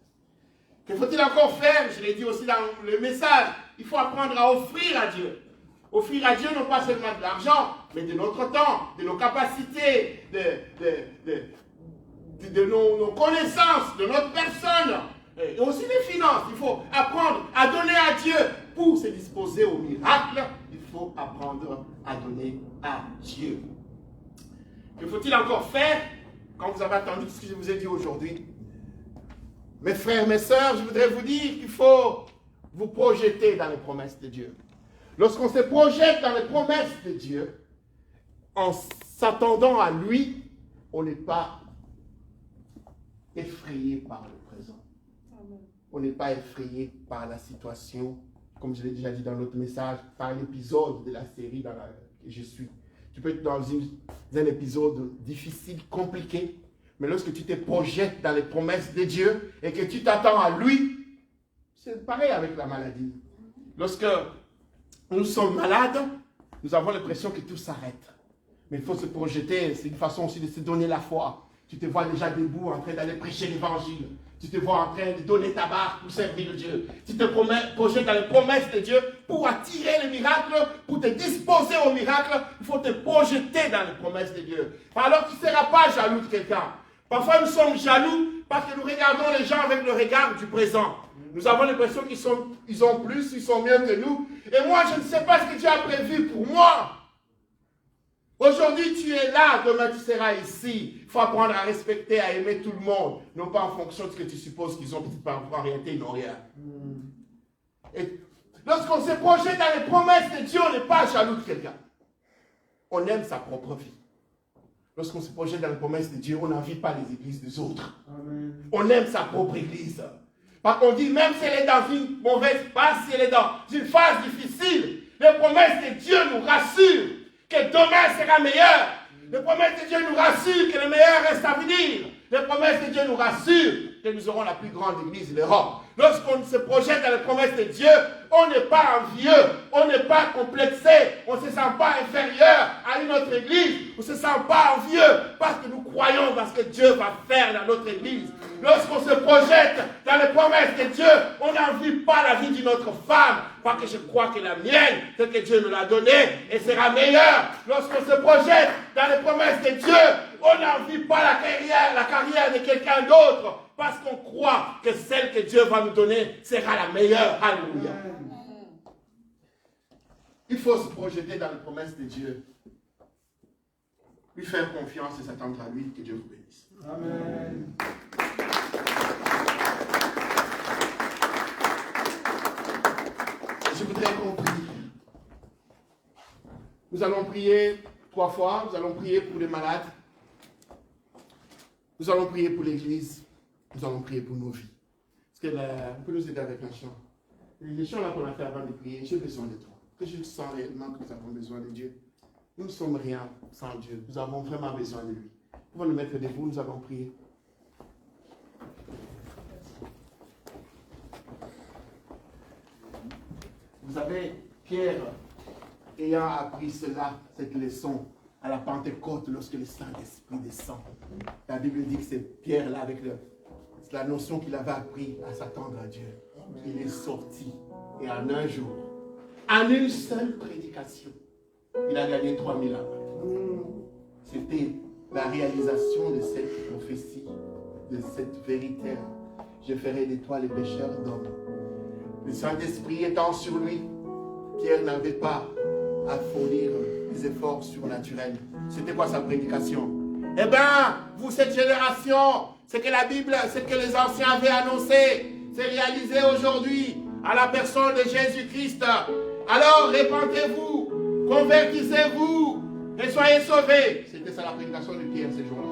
Que faut-il encore faire? Je l'ai dit aussi dans le message. Il faut apprendre à offrir à Dieu. Offrir à Dieu non pas seulement de l'argent, mais de notre temps, de nos capacités, de nos connaissances, de notre personne, et aussi des finances. Il faut apprendre à donner à Dieu pour se disposer au miracle. Il faut apprendre à donner à Dieu. Que faut-il encore faire quand vous avez entendu ce que je vous ai dit aujourd'hui? Mes frères, mes sœurs, je voudrais vous dire qu'il faut vous projeter dans les promesses de Dieu. Lorsqu'on se projette dans les promesses de Dieu, en s'attendant à lui, on n'est pas effrayé par le présent. On n'est pas effrayé par la situation, comme je l'ai déjà dit dans l'autre message, par l'épisode de la série dans laquelle je suis. Tu peux être dans un épisode difficile, compliqué, mais lorsque tu te projettes dans les promesses de Dieu et que tu t'attends à lui, c'est pareil avec la maladie. Lorsque nous sommes malades, nous avons l'impression que tout s'arrête. Mais il faut se projeter, c'est une façon aussi de se donner la foi. Tu te vois déjà debout en train d'aller prêcher l'évangile. Tu te vois en train de donner ta barre pour servir Dieu. Tu te projettes dans les promesses de Dieu pour attirer le miracle, pour te disposer au miracle. Il faut te projeter dans les promesses de Dieu. Alors tu ne seras pas jaloux de quelqu'un. Parfois nous sommes jaloux parce que nous regardons les gens avec le regard du présent. Nous avons l'impression qu'ils ont plus, ils sont mieux que nous. Et moi, je ne sais pas ce que Dieu a prévu pour moi. Aujourd'hui, tu es là, demain, tu seras ici. Il faut apprendre à respecter, à aimer tout le monde. Non pas en fonction de ce que tu supposes qu'ils ont, en réalité, ils n'ont rien. Et lorsqu'on se projette dans les promesses de Dieu, on n'est pas jaloux de quelqu'un. On aime sa propre vie. Lorsqu'on se projette dans les promesses de Dieu, on n'envie pas les églises des autres. Amen. On aime sa propre église. Parce qu'on dit, même si elle est dans une mauvaise phase, si elle est dans une phase difficile, les promesses de Dieu nous rassurent que demain sera meilleur. Les promesses de Dieu nous rassurent que le meilleur reste à venir. Les promesses de Dieu nous rassurent que nous aurons la plus grande église d'Europe. Lorsqu'on se projette dans les promesses de Dieu, on n'est pas envieux, on n'est pas complexé, on ne se sent pas inférieur à une autre église, on ne se sent pas envieux parce que nous croyons dans ce que Dieu va faire dans notre église. Lorsqu'on se projette dans les promesses de Dieu, on n'envie pas la vie d'une autre femme parce que je crois que la mienne, c'est que Dieu nous l'a donnée et sera meilleure. Lorsqu'on se projette dans les promesses de Dieu, on n'envie pas la carrière de quelqu'un d'autre parce qu'on croit que celle que Dieu va nous donner sera la meilleure. Alléluia. Il faut se projeter dans les promesses de Dieu. lui faire confiance et s'attendre à lui. Que Dieu vous bénisse. Amen. Je voudrais qu'on prie. Nous allons prier 3 fois. Nous allons prier pour les malades. Nous allons prier pour l'Église. Nous allons prier pour nos vies. Est-ce qu'on peut nous aider avec un chant? Les chants là qu'on a fait avant de prier, j'ai besoin de toi. Que je sens réellement que nous avons besoin de Dieu. Nous ne sommes rien sans Dieu. Nous avons vraiment besoin de lui. Nous allons nous mettre debout, nous allons prier. Vous savez, Pierre, ayant appris cela, cette leçon, à la Pentecôte, lorsque le Saint-Esprit descend, la Bible dit que c'est Pierre-là, avec la notion qu'il avait appris à s'attendre à Dieu. Il est sorti, et en un jour, en une seule prédication, il a gagné 3000 âmes. C'était la réalisation de cette prophétie, de cette vérité. Je ferai de toi les pécheurs d'hommes. Le Saint-Esprit étant sur lui, Pierre n'avait pas à fournir des efforts surnaturels. C'était quoi sa prédication? Eh bien, vous, cette génération, c'est que la Bible, c'est que les anciens avaient annoncé, c'est réalisé aujourd'hui à la personne de Jésus-Christ. Alors, répentez-vous, convertissez-vous et soyez sauvés. C'était ça la prédication de Pierre ces jours-là.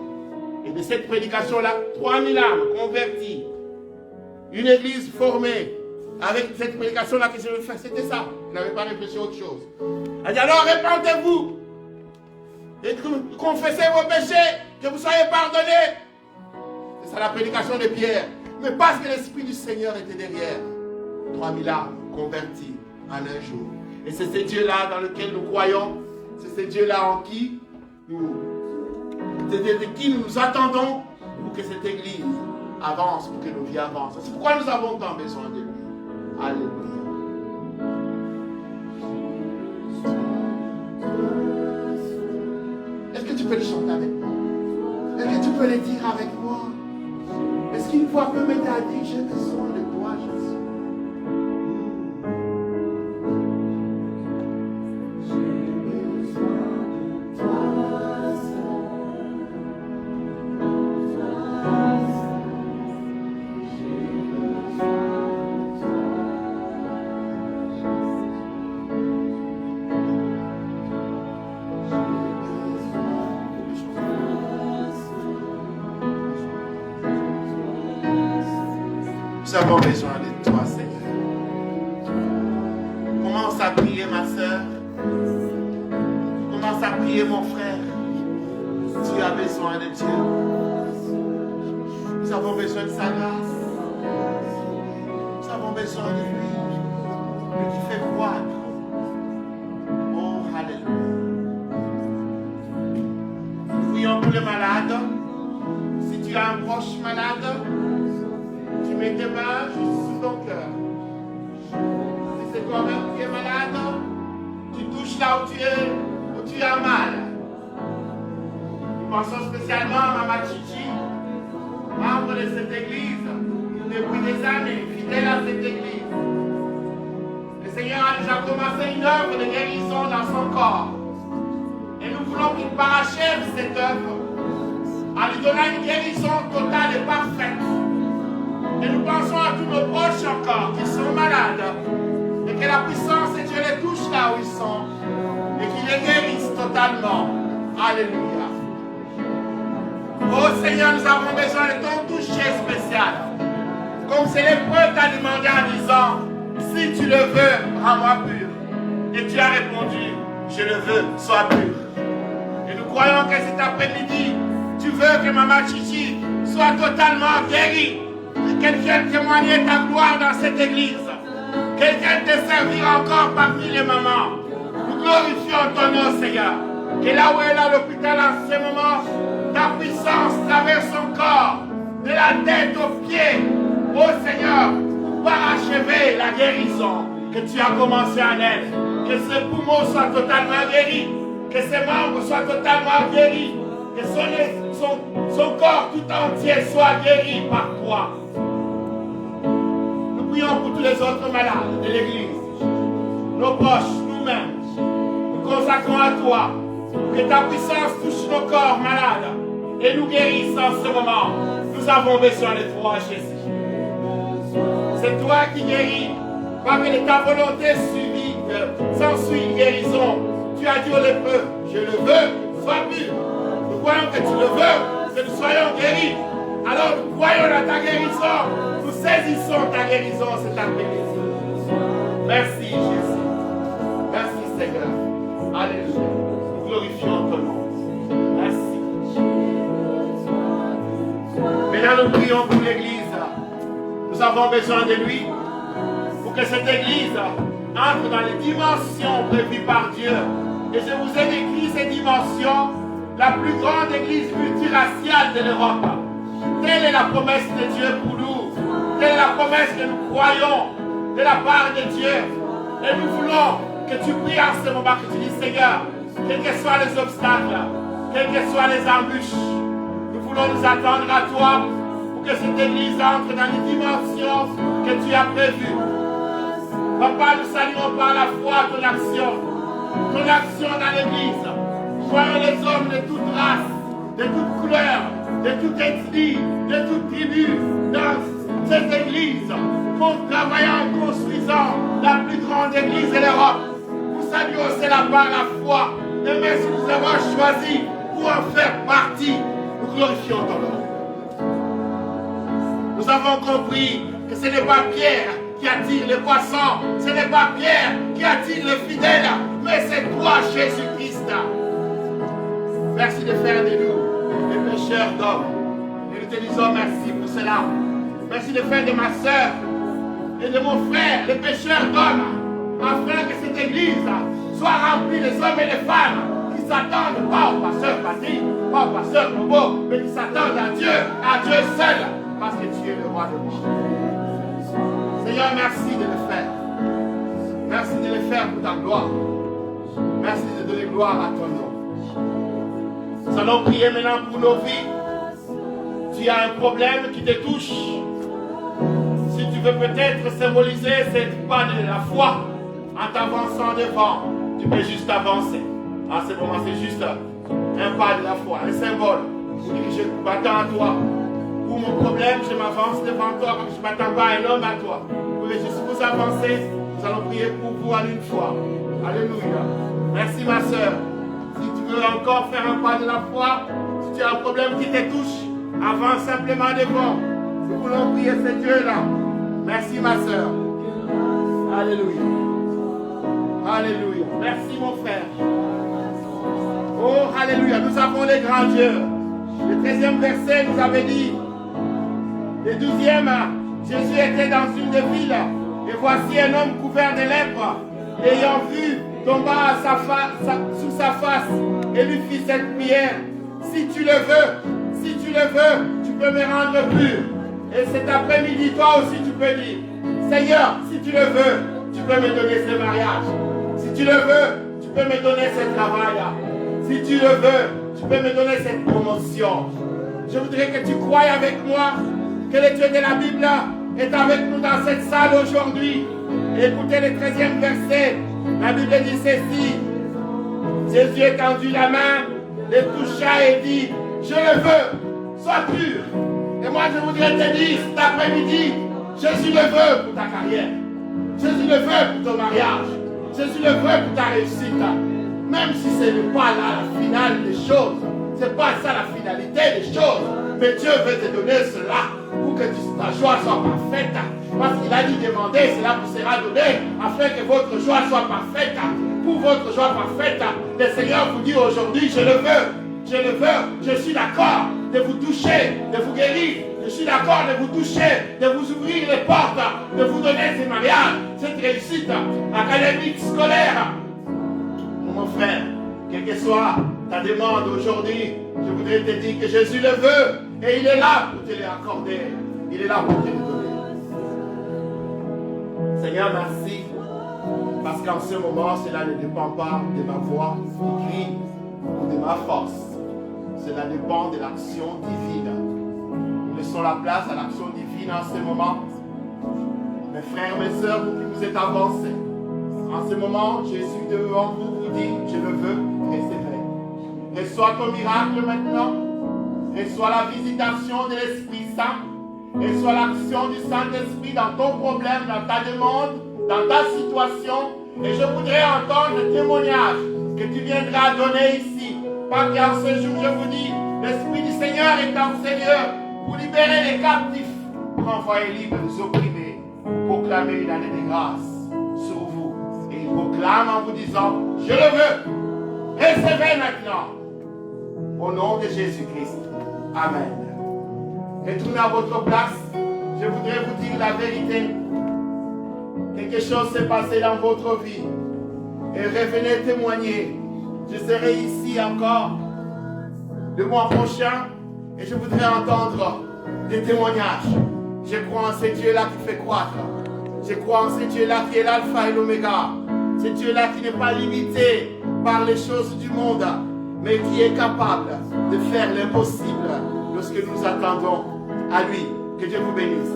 Et de cette prédication-là, 3000 âmes converties, une église formée. Avec cette prédication-là que je vais faire, c'était ça. Je n'avais pas réfléchi à autre chose. Elle dit alors répentez-vous et confessez vos péchés, que vous soyez pardonnés. C'est ça la prédication de Pierre. Mais parce que l'Esprit du Seigneur était derrière, 3000 âmes converties en un jour. Et c'est ce Dieu-là dans lequel nous croyons. C'est ce Dieu-là en qui nous attendons pour que cette église avance, pour que nos vies avancent. C'est pourquoi nous avons tant besoin de lui. Alléluia. Est-ce que tu peux le chanter avec moi? Est-ce que tu peux le dire avec moi? Est-ce qu'une voix peut m'aider à dire j'ai besoin de toi, Jésus? Nous avons besoin de toi, Seigneur. Commence à prier, ma soeur. Commence à prier, mon frère. Tu as besoin de Dieu. Nous avons besoin de sa grâce. Nous avons besoin de lui. Lui qui fait croître. Oh, alléluia. Nous prions pour les malades. Si tu as un proche malade, tu mets tes mains juste sous ton cœur. Si c'est toi-même qui es malade, tu touches là où tu as mal. Nous pensons spécialement à Mama Chichi, membre de cette église, depuis des années, fidèle à cette église. Le Seigneur a déjà commencé une œuvre de guérison dans son corps. Et nous voulons qu'il parachève cette œuvre en lui donnant une guérison totale et parfaite. Et nous pensons à tous nos proches encore qui sont malades. Et que la puissance de Dieu les touche là où ils sont. Et qu'il les guérisse totalement. Alléluia. Oh Seigneur, nous avons besoin de ton toucher spécial. Comme c'est l'épreuve t'a demandé en disant, si tu le veux, rends-moi pur. Et tu as répondu, je le veux, sois pur. Et nous croyons que cet après-midi, tu veux que Mama Chichi soit totalement guérie. Quelqu'un témoigner ta gloire dans cette église. Quelqu'un te servira encore parmi les mamans. Nous glorifions ton nom, Seigneur. Et là où elle est à l'hôpital en ce moment, ta puissance traverse son corps, de la tête aux pieds. Oh Seigneur, pour parachever la guérison que tu as commencé en elle. Que ses poumons soient totalement guéris. Que ses membres soient totalement guéris. Que son corps tout entier soit guéri par toi. Nous prions pour tous les autres malades de l'église, nos proches, nous-mêmes. Nous consacrons à toi Que ta puissance touche nos corps malades et nous guérisse en ce moment. Nous avons besoin de toi, Jésus. C'est toi qui guéris. Parce que de ta volonté s'ensuit une guérison. Tu as dit au lépreux, je le veux, sois pur. Nous croyons que tu le veux, que nous soyons guéris. Alors nous croyons à ta guérison. Nous saisissons ta guérison cet après-midi. Merci Jésus. Merci Seigneur. Alléluia. Nous glorifions ton nom. Merci. Maintenant nous prions pour l'Église. Nous avons besoin de lui pour que cette Église entre dans les dimensions prévues par Dieu. Et je vous ai décrit ces dimensions, la plus grande Église multiraciale de l'Europe. Telle est la promesse de Dieu pour nous. Telle est la promesse que nous croyons de la part de Dieu. Et nous voulons que tu pries en ce moment, que tu dis Seigneur, quels que soient les obstacles, quelles que soient les embûches, nous voulons nous attendre à toi pour que cette Église entre dans les dimensions que tu as prévues. Papa, nous saluons par la foi ton action dans l'Église. Voyons les hommes de toute race, de toute couleur, de toute ethnie, de toute tribu, dans cette Église, pour travailler en construisant la plus grande Église de l'Europe. Nous saluons cela par la foi, et merci de nous avoir choisis pour en faire partie. Nous glorifions ton nom. Nous avons compris que ce n'est pas Pierre qui attire les poissons, ce n'est pas Pierre qui attire les fidèles, mais c'est toi, Jésus-Christ. Merci de faire de nous des pécheurs d'hommes. Et nous te disons merci pour cela. Merci de faire de ma soeur et de mon frère des pécheurs d'hommes, afin que cette église soit remplie des hommes et des femmes qui s'attendent pas au pasteur Patrick, pas au pasteur Bobo, mais qui s'attendent à Dieu seul, parce que tu es le roi de roi. Seigneur, merci de le faire. Merci de le faire pour ta gloire. Merci de donner gloire à ton nom. Nous allons prier maintenant pour nos vies. Tu as un problème qui te touche. Si tu veux peut-être symboliser cette pas de la foi en t'avançant devant, tu peux juste avancer. En ce moment, c'est juste un pas de la foi, un symbole. Je m'attends à toi. Pour mon problème, je m'avance devant toi parce que je ne m'attends pas à un homme à toi. Vous pouvez juste vous avancer. Nous allons prier pour vous en une fois. Alléluia. Merci ma soeur. Si tu veux encore faire un pas de la foi, si tu as un problème qui te touche, avance simplement devant. Nous voulons prier ce Dieu-là. Merci ma soeur. Alléluia. Alléluia. Merci mon frère. Oh, alléluia. Nous avons les grands dieux. Le 13e verset nous avait dit. Le 12e, Jésus était dans une des villes. Et voici un homme couvert de lèpre, l'ayant vu, tomba sous sa face et lui fit cette prière. Si tu le veux, tu peux me rendre pur. Et cet après-midi, toi aussi tu peux dire, Seigneur, si tu le veux, tu peux me donner ce mariage. Si tu le veux, tu peux me donner ce travail. Si tu le veux, tu peux me donner cette promotion. Je voudrais que tu croies avec moi que le Dieu de la Bible est avec nous dans cette salle aujourd'hui. Écoutez le 13e verset. La Bible dit ceci. Jésus étendit la main, le toucha et dit, je le veux, sois pur. Et moi je voudrais te dire cet après-midi, Jésus le veut pour ta carrière. Jésus le veut pour ton mariage. Jésus le veut pour ta réussite. Même si ce n'est pas là la finale des choses. Ce n'est pas ça la finalité des choses. Mais Dieu veut te donner cela pour que ta joie soit parfaite. Parce qu'il a dit demander, cela vous sera donné, afin que votre joie soit parfaite. Pour votre joie parfaite, le Seigneur vous dit aujourd'hui, je le veux, je suis d'accord de vous toucher, de vous guérir. Je suis d'accord de vous toucher, de vous ouvrir les portes, de vous donner ce mariage, cette réussite académique, scolaire. Mon frère, quelle que soit ta demande aujourd'hui, je voudrais te dire que Jésus le veut et il est là pour te l'accorder. Il est là pour te le donner. Seigneur, merci. Parce qu'en ce moment, cela ne dépend pas de ma voix qui crie ou de ma force. Cela dépend de l'action divine. Nous laissons la place à l'action divine en ce moment. Mes frères, mes sœurs, vous qui vous êtes avancés, en ce moment, Jésus devant vous dit, je le veux et c'est vrai. Reçois ton miracle maintenant. Reçois la visitation de l'Esprit Saint. Reçois l'action du Saint-Esprit dans ton problème, dans ta demande, dans ta situation. Et je voudrais entendre le témoignage que tu viendras donner ici. Pas qu'en ce jour, je vous dis, l'Esprit du Seigneur est en ces lieux pour libérer les captifs, pour envoyer libre les opprimés, pour proclamer une année de grâce sur vous. Et il proclame en vous disant, je le veux. Recevez maintenant. Au nom de Jésus-Christ. Amen. Retournez à votre place. Je voudrais vous dire la vérité. Quelque chose s'est passé dans votre vie. Et revenez témoigner. Je serai ici encore le mois prochain. Et je voudrais entendre des témoignages. Je crois en ce Dieu-là qui fait croître. Je crois en ce Dieu-là qui est l'alpha et l'oméga. Ce Dieu-là qui n'est pas limité par les choses du monde, mais qui est capable de faire l'impossible lorsque nous attendons à lui. Que Dieu vous bénisse.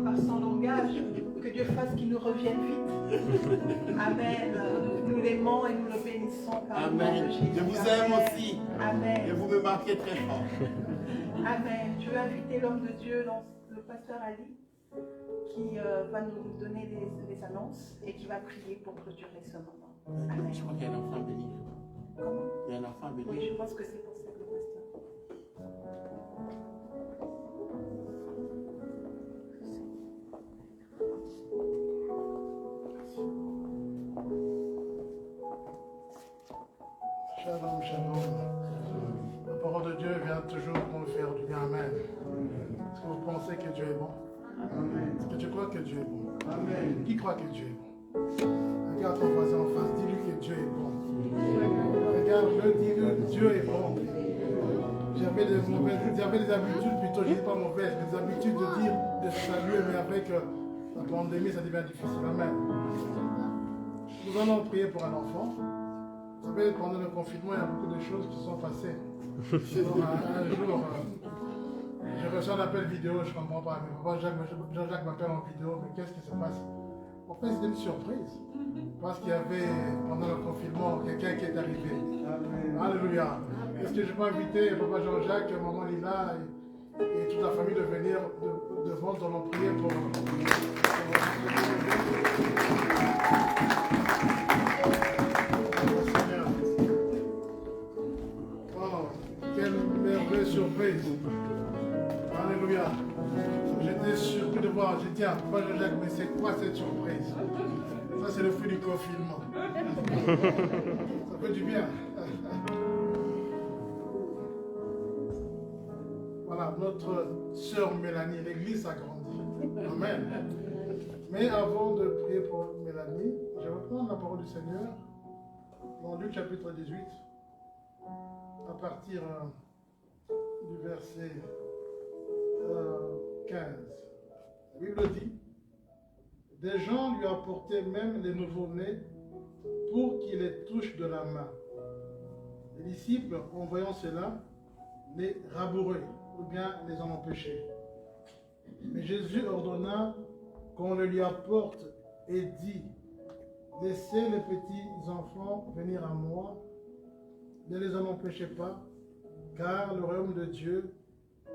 Par son langage, que Dieu fasse qu'il nous revienne vite. Amen. Nous l'aimons et nous le bénissons par le nom de Jésus. Je vous aime aussi. Amen. Et vous me marquez très fort. Amen. Je vais inviter l'homme de Dieu, le pasteur Ali, qui va nous donner les annonces et qui va prier pour clôturer ce moment. Amen. Je crois qu'il y a un enfant béni. Comment? Il y a un enfant béni. Oui, je pense que c'est pour ça que le pasteur. Shalom, shalom. La parole de Dieu vient toujours pour nous faire du bien. Amen. Est-ce que vous pensez que Dieu est bon? Amen. Est-ce que tu crois que Dieu est bon? Amen. Qui croit que Dieu est bon? Regarde ton voisin en face, dis-lui que Dieu est bon. Regarde-le, dis-lui Dieu est bon. J'avais des habitudes, plutôt, je ne dis pas mauvaises, mais des habitudes de dire, de saluer, mais avec la pandémie, ça devient difficile. Amen. Nous allons prier pour un enfant. Vous savez, pendant le confinement, il y a beaucoup de choses qui se sont passées. Alors, un jour, je reçois un appel vidéo, je ne comprends pas. Mais papa Jean-Jacques m'appelle en vidéo, mais qu'est-ce qui se passe? En fait, c'était une surprise. Parce qu'il y avait, pendant le confinement, quelqu'un qui est arrivé. Amen. Alléluia. Est-ce que je peux inviter papa Jean-Jacques, maman Lila et toute la famille de venir devant, nous allons prier pour quelle merveilleuse surprise. Alléluia. J'étais surpris de voir, j'ai dit à Papa Jean-Jacques, mais c'est quoi cette surprise? Ça, c'est le fruit du confinement. Ça fait du bien. Voilà, notre sœur Mélanie, l'église a grandi. Amen. Mais avant de prier pour Mélanie, je vais reprendre la parole du Seigneur dans Luc chapitre 18. À partir du verset 15. La Bible dit, des gens lui apportaient même les nouveau-nés pour qu'il les touche de la main. Les disciples, en voyant cela, les rabouraient ou bien les en empêchaient. Mais Jésus ordonna qu'on le lui apporte et dit, laissez les petits enfants venir à moi. Ne les en empêchez pas, car le royaume de Dieu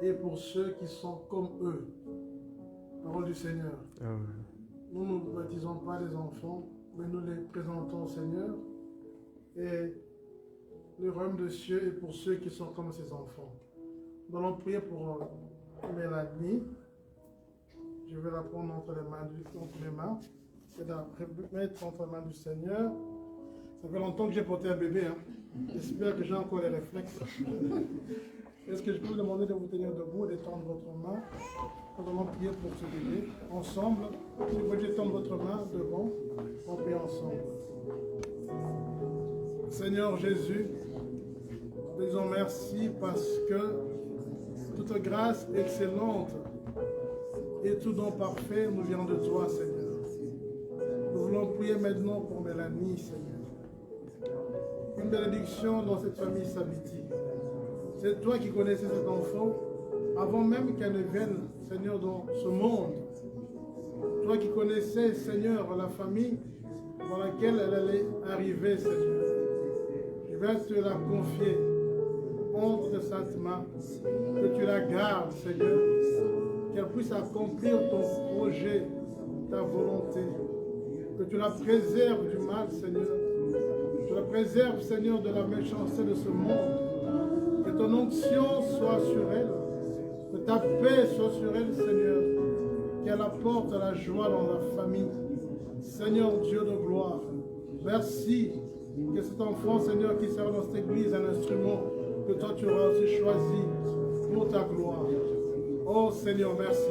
est pour ceux qui sont comme eux. Parole du Seigneur. Amen. Nous ne baptisons pas les enfants, mais nous les présentons au Seigneur. Et le royaume de Dieu est pour ceux qui sont comme ses enfants. Nous allons prier pour Mélanie. Je vais la prendre entre les mains et la mettre entre les mains du Seigneur. Ça fait longtemps que j'ai porté un bébé. Hein. J'espère que j'ai encore les réflexes. Est-ce que je peux vous demander de vous tenir debout et d'étendre votre main? Nous allons prier pour ce bébé. Ensemble, si vous voulez étendre votre main devant, on prie ensemble. Seigneur Jésus, nous disons merci parce que toute grâce excellente et tout don parfait nous vient de toi, Seigneur. Nous voulons prier maintenant pour Mélanie, Seigneur. Une bénédiction dans cette famille Sabiti. C'est toi qui connaissais cet enfant avant même qu'elle ne vienne, Seigneur, dans ce monde. Toi qui connaissais, Seigneur, la famille dans laquelle elle allait arriver, Seigneur. Je vais te la confier entre tes saintes mains, que tu la gardes, Seigneur, qu'elle puisse accomplir ton projet, ta volonté, que tu la préserves du mal, Seigneur, que tu la préserves, Seigneur, de la méchanceté de ce monde, que ton onction soit sur elle, que ta paix soit sur elle, Seigneur, qu'elle apporte la joie dans la famille. Seigneur Dieu de gloire, merci que cet enfant, Seigneur, qui sera dans cette église, un instrument que toi tu auras aussi choisi pour ta gloire. Oh Seigneur, merci.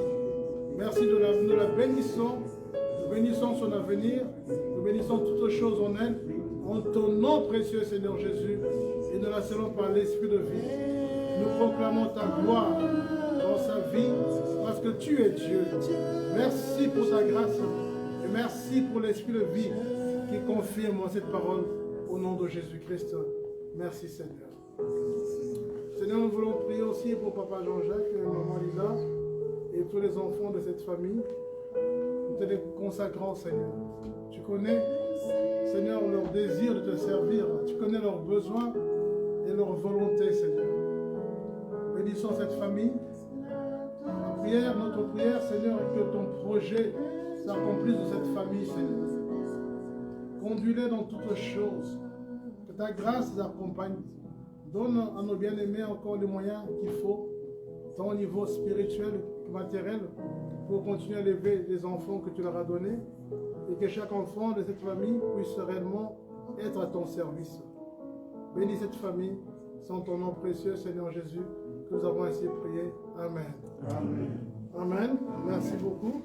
Merci nous la bénissons. Nous bénissons son avenir. Nous bénissons toutes choses en elle. En ton nom précieux, Seigneur Jésus. Et nous la scellons par l'esprit de vie. Nous proclamons ta gloire dans sa vie parce que tu es Dieu. Merci pour ta grâce et merci pour l'esprit de vie qui confirme cette parole au nom de Jésus-Christ. Merci Seigneur. Seigneur, nous voulons prier aussi pour Papa Jean-Jacques et Maman Lisa et tous les enfants de cette famille. Nous te les consacrons, Seigneur. Tu connais, Seigneur, leur désir de te servir. Tu connais leurs besoins et leur volonté, Seigneur. Bénissons cette famille. Notre prière, Seigneur, est que ton projet s'accomplisse dans cette famille, Seigneur. Conduis-les dans toutes choses. Que ta grâce les accompagne. Donne à nos bien-aimés encore les moyens qu'il faut, tant au niveau spirituel que matériel, pour continuer à élever les enfants que tu leur as donnés, et que chaque enfant de cette famille puisse réellement être à ton service. Bénis cette famille, sans ton nom précieux, Seigneur Jésus, que nous avons ainsi prié. Amen. Amen. Amen. Merci beaucoup.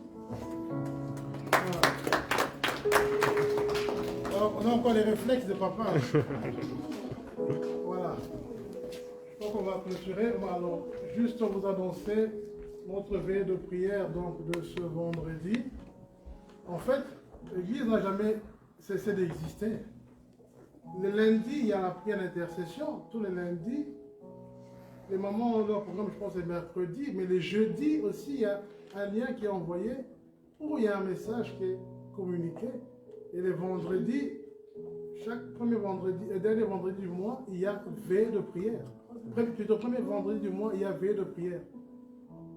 Alors, on a encore les réflexes de papa. Voilà. Je crois qu'on va clôturer. Alors, juste vous annoncer notre veillée de prière donc, de ce vendredi. En fait, l'Église n'a jamais cessé d'exister. Le lundi, il y a la prière d'intercession. Tous les lundis, les mamans ont leur programme, je pense, c'est mercredi. Mais les jeudis aussi, il y a un lien qui est envoyé où il y a un message qui est communiqué. Et les vendredis, chaque premier vendredi, et dernier vendredi du mois, il y a veillée de prière. Plutôt, premier vendredi du mois, il y a veillée de prière.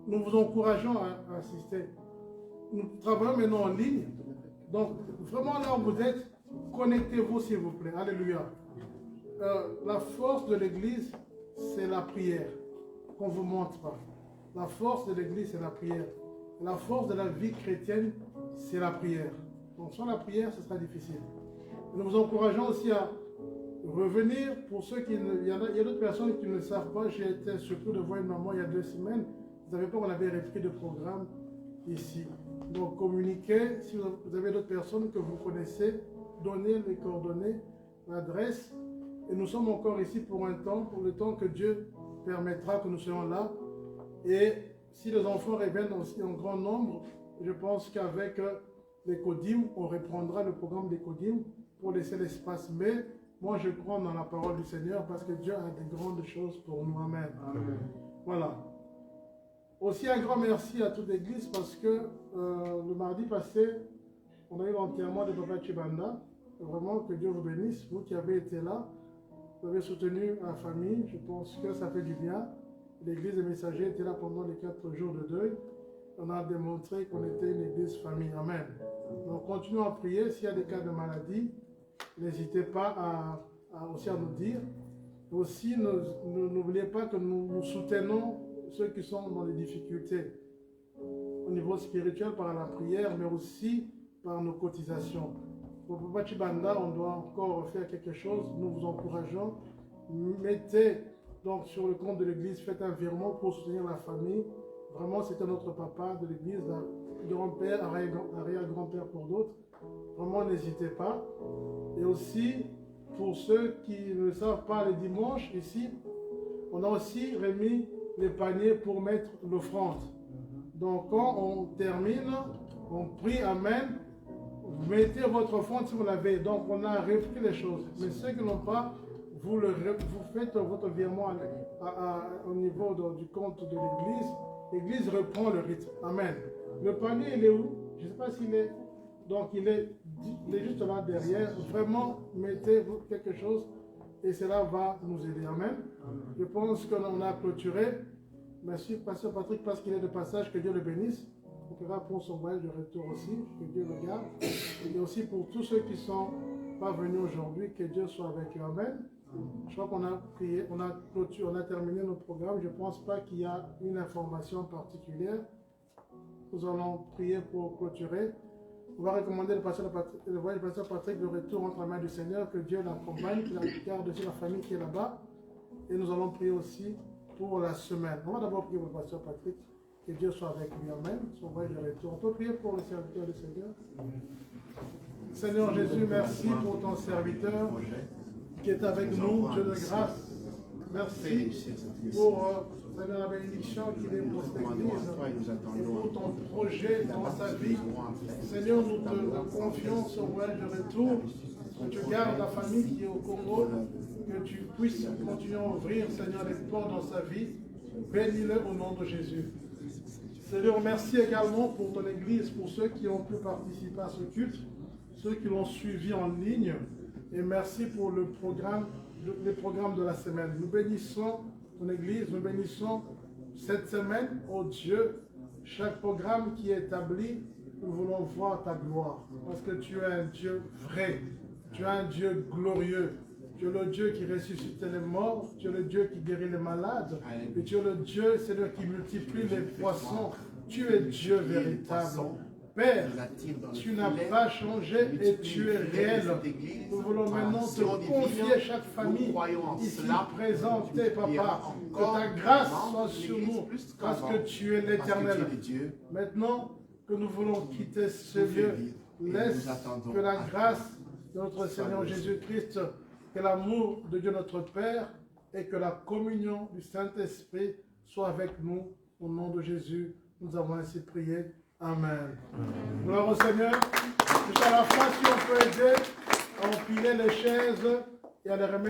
Nous vous encourageons à assister. Nous travaillons maintenant en ligne. Donc, vraiment là où vous êtes, connectez-vous s'il vous plaît. Alléluia. La force de l'Église, c'est la prière. Qu'on ne vous montre pas. La force de l'Église, c'est la prière. La force de la vie chrétienne, c'est la prière. Donc, sans la prière, ce sera difficile. Nous vous encourageons aussi à revenir. Pour ceux qui ne... Il y a d'autres personnes qui ne le savent pas. J'ai été surpris de voir une maman il y a 2 semaines. Vous savez pas qu'on avait repris de programme ici. Donc, communiquez. Si vous avez d'autres personnes que vous connaissez, donnez les coordonnées, l'adresse. Et nous sommes encore ici pour un temps, pour le temps que Dieu permettra que nous soyons là. Et si les enfants reviennent aussi en grand nombre, je pense qu'avec les CODIM, on reprendra le programme des CODIM pour laisser l'espace. Mais moi, je crois dans la parole du Seigneur parce que Dieu a de grandes choses pour nous. Amen. Amen. Voilà. Aussi un grand merci à toute l'Église parce que le mardi passé, on a eu l'enterrement de Papa Chibanda. Vraiment que Dieu vous bénisse. Vous qui avez été là, vous avez soutenu la famille. Je pense que ça fait du bien. L'Église des messagers était là pendant les 4 jours de deuil. On a démontré qu'on était une Église famille. Amen. Donc continuons à prier. S'il y a des cas de maladie, n'hésitez pas aussi à nous dire. Aussi, n'oubliez pas que nous soutenons ceux qui sont dans les difficultés au niveau spirituel par la prière, mais aussi par nos cotisations. Pour Papa Chibanda, on doit encore faire quelque chose. Nous vous encourageons. Mettez donc sur le compte de l'église, faites un virement pour soutenir la famille. Vraiment, c'était notre papa de l'église, grand-père, arrière-grand-père pour d'autres. Vraiment, n'hésitez pas. Et aussi, pour ceux qui ne savent pas, les dimanches, ici, on a aussi remis les paniers pour mettre l'offrande. Donc, quand on termine, on prie Amen. Vous mettez votre offrande si vous l'avez. Donc, on a repris les choses. Mais ceux qui n'ont pas, vous faites votre virement au niveau du compte de l'église. L'église reprend le rythme. Amen. Le panier, il est où? Je ne sais pas s'il est. Donc, il est juste là derrière. Vraiment, mettez quelque chose et cela va nous aider. Amen. Je pense qu'on a clôturé. Merci, Pasteur Patrick, parce qu'il est de passage. Que Dieu le bénisse. On verra pour son voyage de retour aussi. Que Dieu le garde. Et aussi pour tous ceux qui ne sont pas venus aujourd'hui, que Dieu soit avec eux. Amen. Je crois qu'on a prié, on a clôturé, on a terminé notre programme. Je ne pense pas qu'il y a une information particulière. Nous allons prier pour clôturer. On va recommander le voyage du Pasteur Patrick de retour entre la main du Seigneur, que Dieu l'accompagne, qu'il garde aussi la famille qui est là-bas. Et nous allons prier aussi pour la semaine. On va d'abord prier pour le Pasteur Patrick, que Dieu soit avec lui. Amen. Son voyage de retour. On peut prier pour le serviteur du Seigneur. Seigneur Jésus, merci pour ton serviteur qui est avec nous, Dieu de grâce. Merci pour Seigneur, la bénédiction qu'il est pour cette église et pour ton projet dans sa vie. Seigneur, nous te confions ce voyage de retour, que tu gardes la famille qui est au Congo, que tu puisses continuer à ouvrir, Seigneur, les portes dans sa vie. Bénis-le au nom de Jésus. Seigneur, merci également pour ton église, pour ceux qui ont pu participer à ce culte, ceux qui l'ont suivi en ligne. Et merci pour les programmes de la semaine. Nous bénissons ton église, nous bénissons cette semaine, oh Dieu, chaque programme qui est établi, nous voulons voir ta gloire. Parce que tu es un Dieu vrai, tu es un Dieu glorieux. Tu es le Dieu qui ressuscite les morts, tu es le Dieu qui guérit les malades, et tu es le Dieu, Seigneur, qui multiplie les poissons. Tu es Dieu véritable. Père, tu n'as pas changé et tu es réel. Nous voulons maintenant te confier chaque famille ici présentée, Papa. Que ta grâce soit sur nous, parce que tu es l'Éternel. Maintenant que nous voulons quitter ce lieu, laisse que la grâce de notre Seigneur Jésus-Christ, que l'amour de Dieu notre Père et que la communion du Saint-Esprit soit avec nous. Au nom de Jésus, nous avons ainsi prié. Amen. Gloire au Seigneur. Jusqu'à la fin, si on peut aider à empiler les chaises et à les remettre.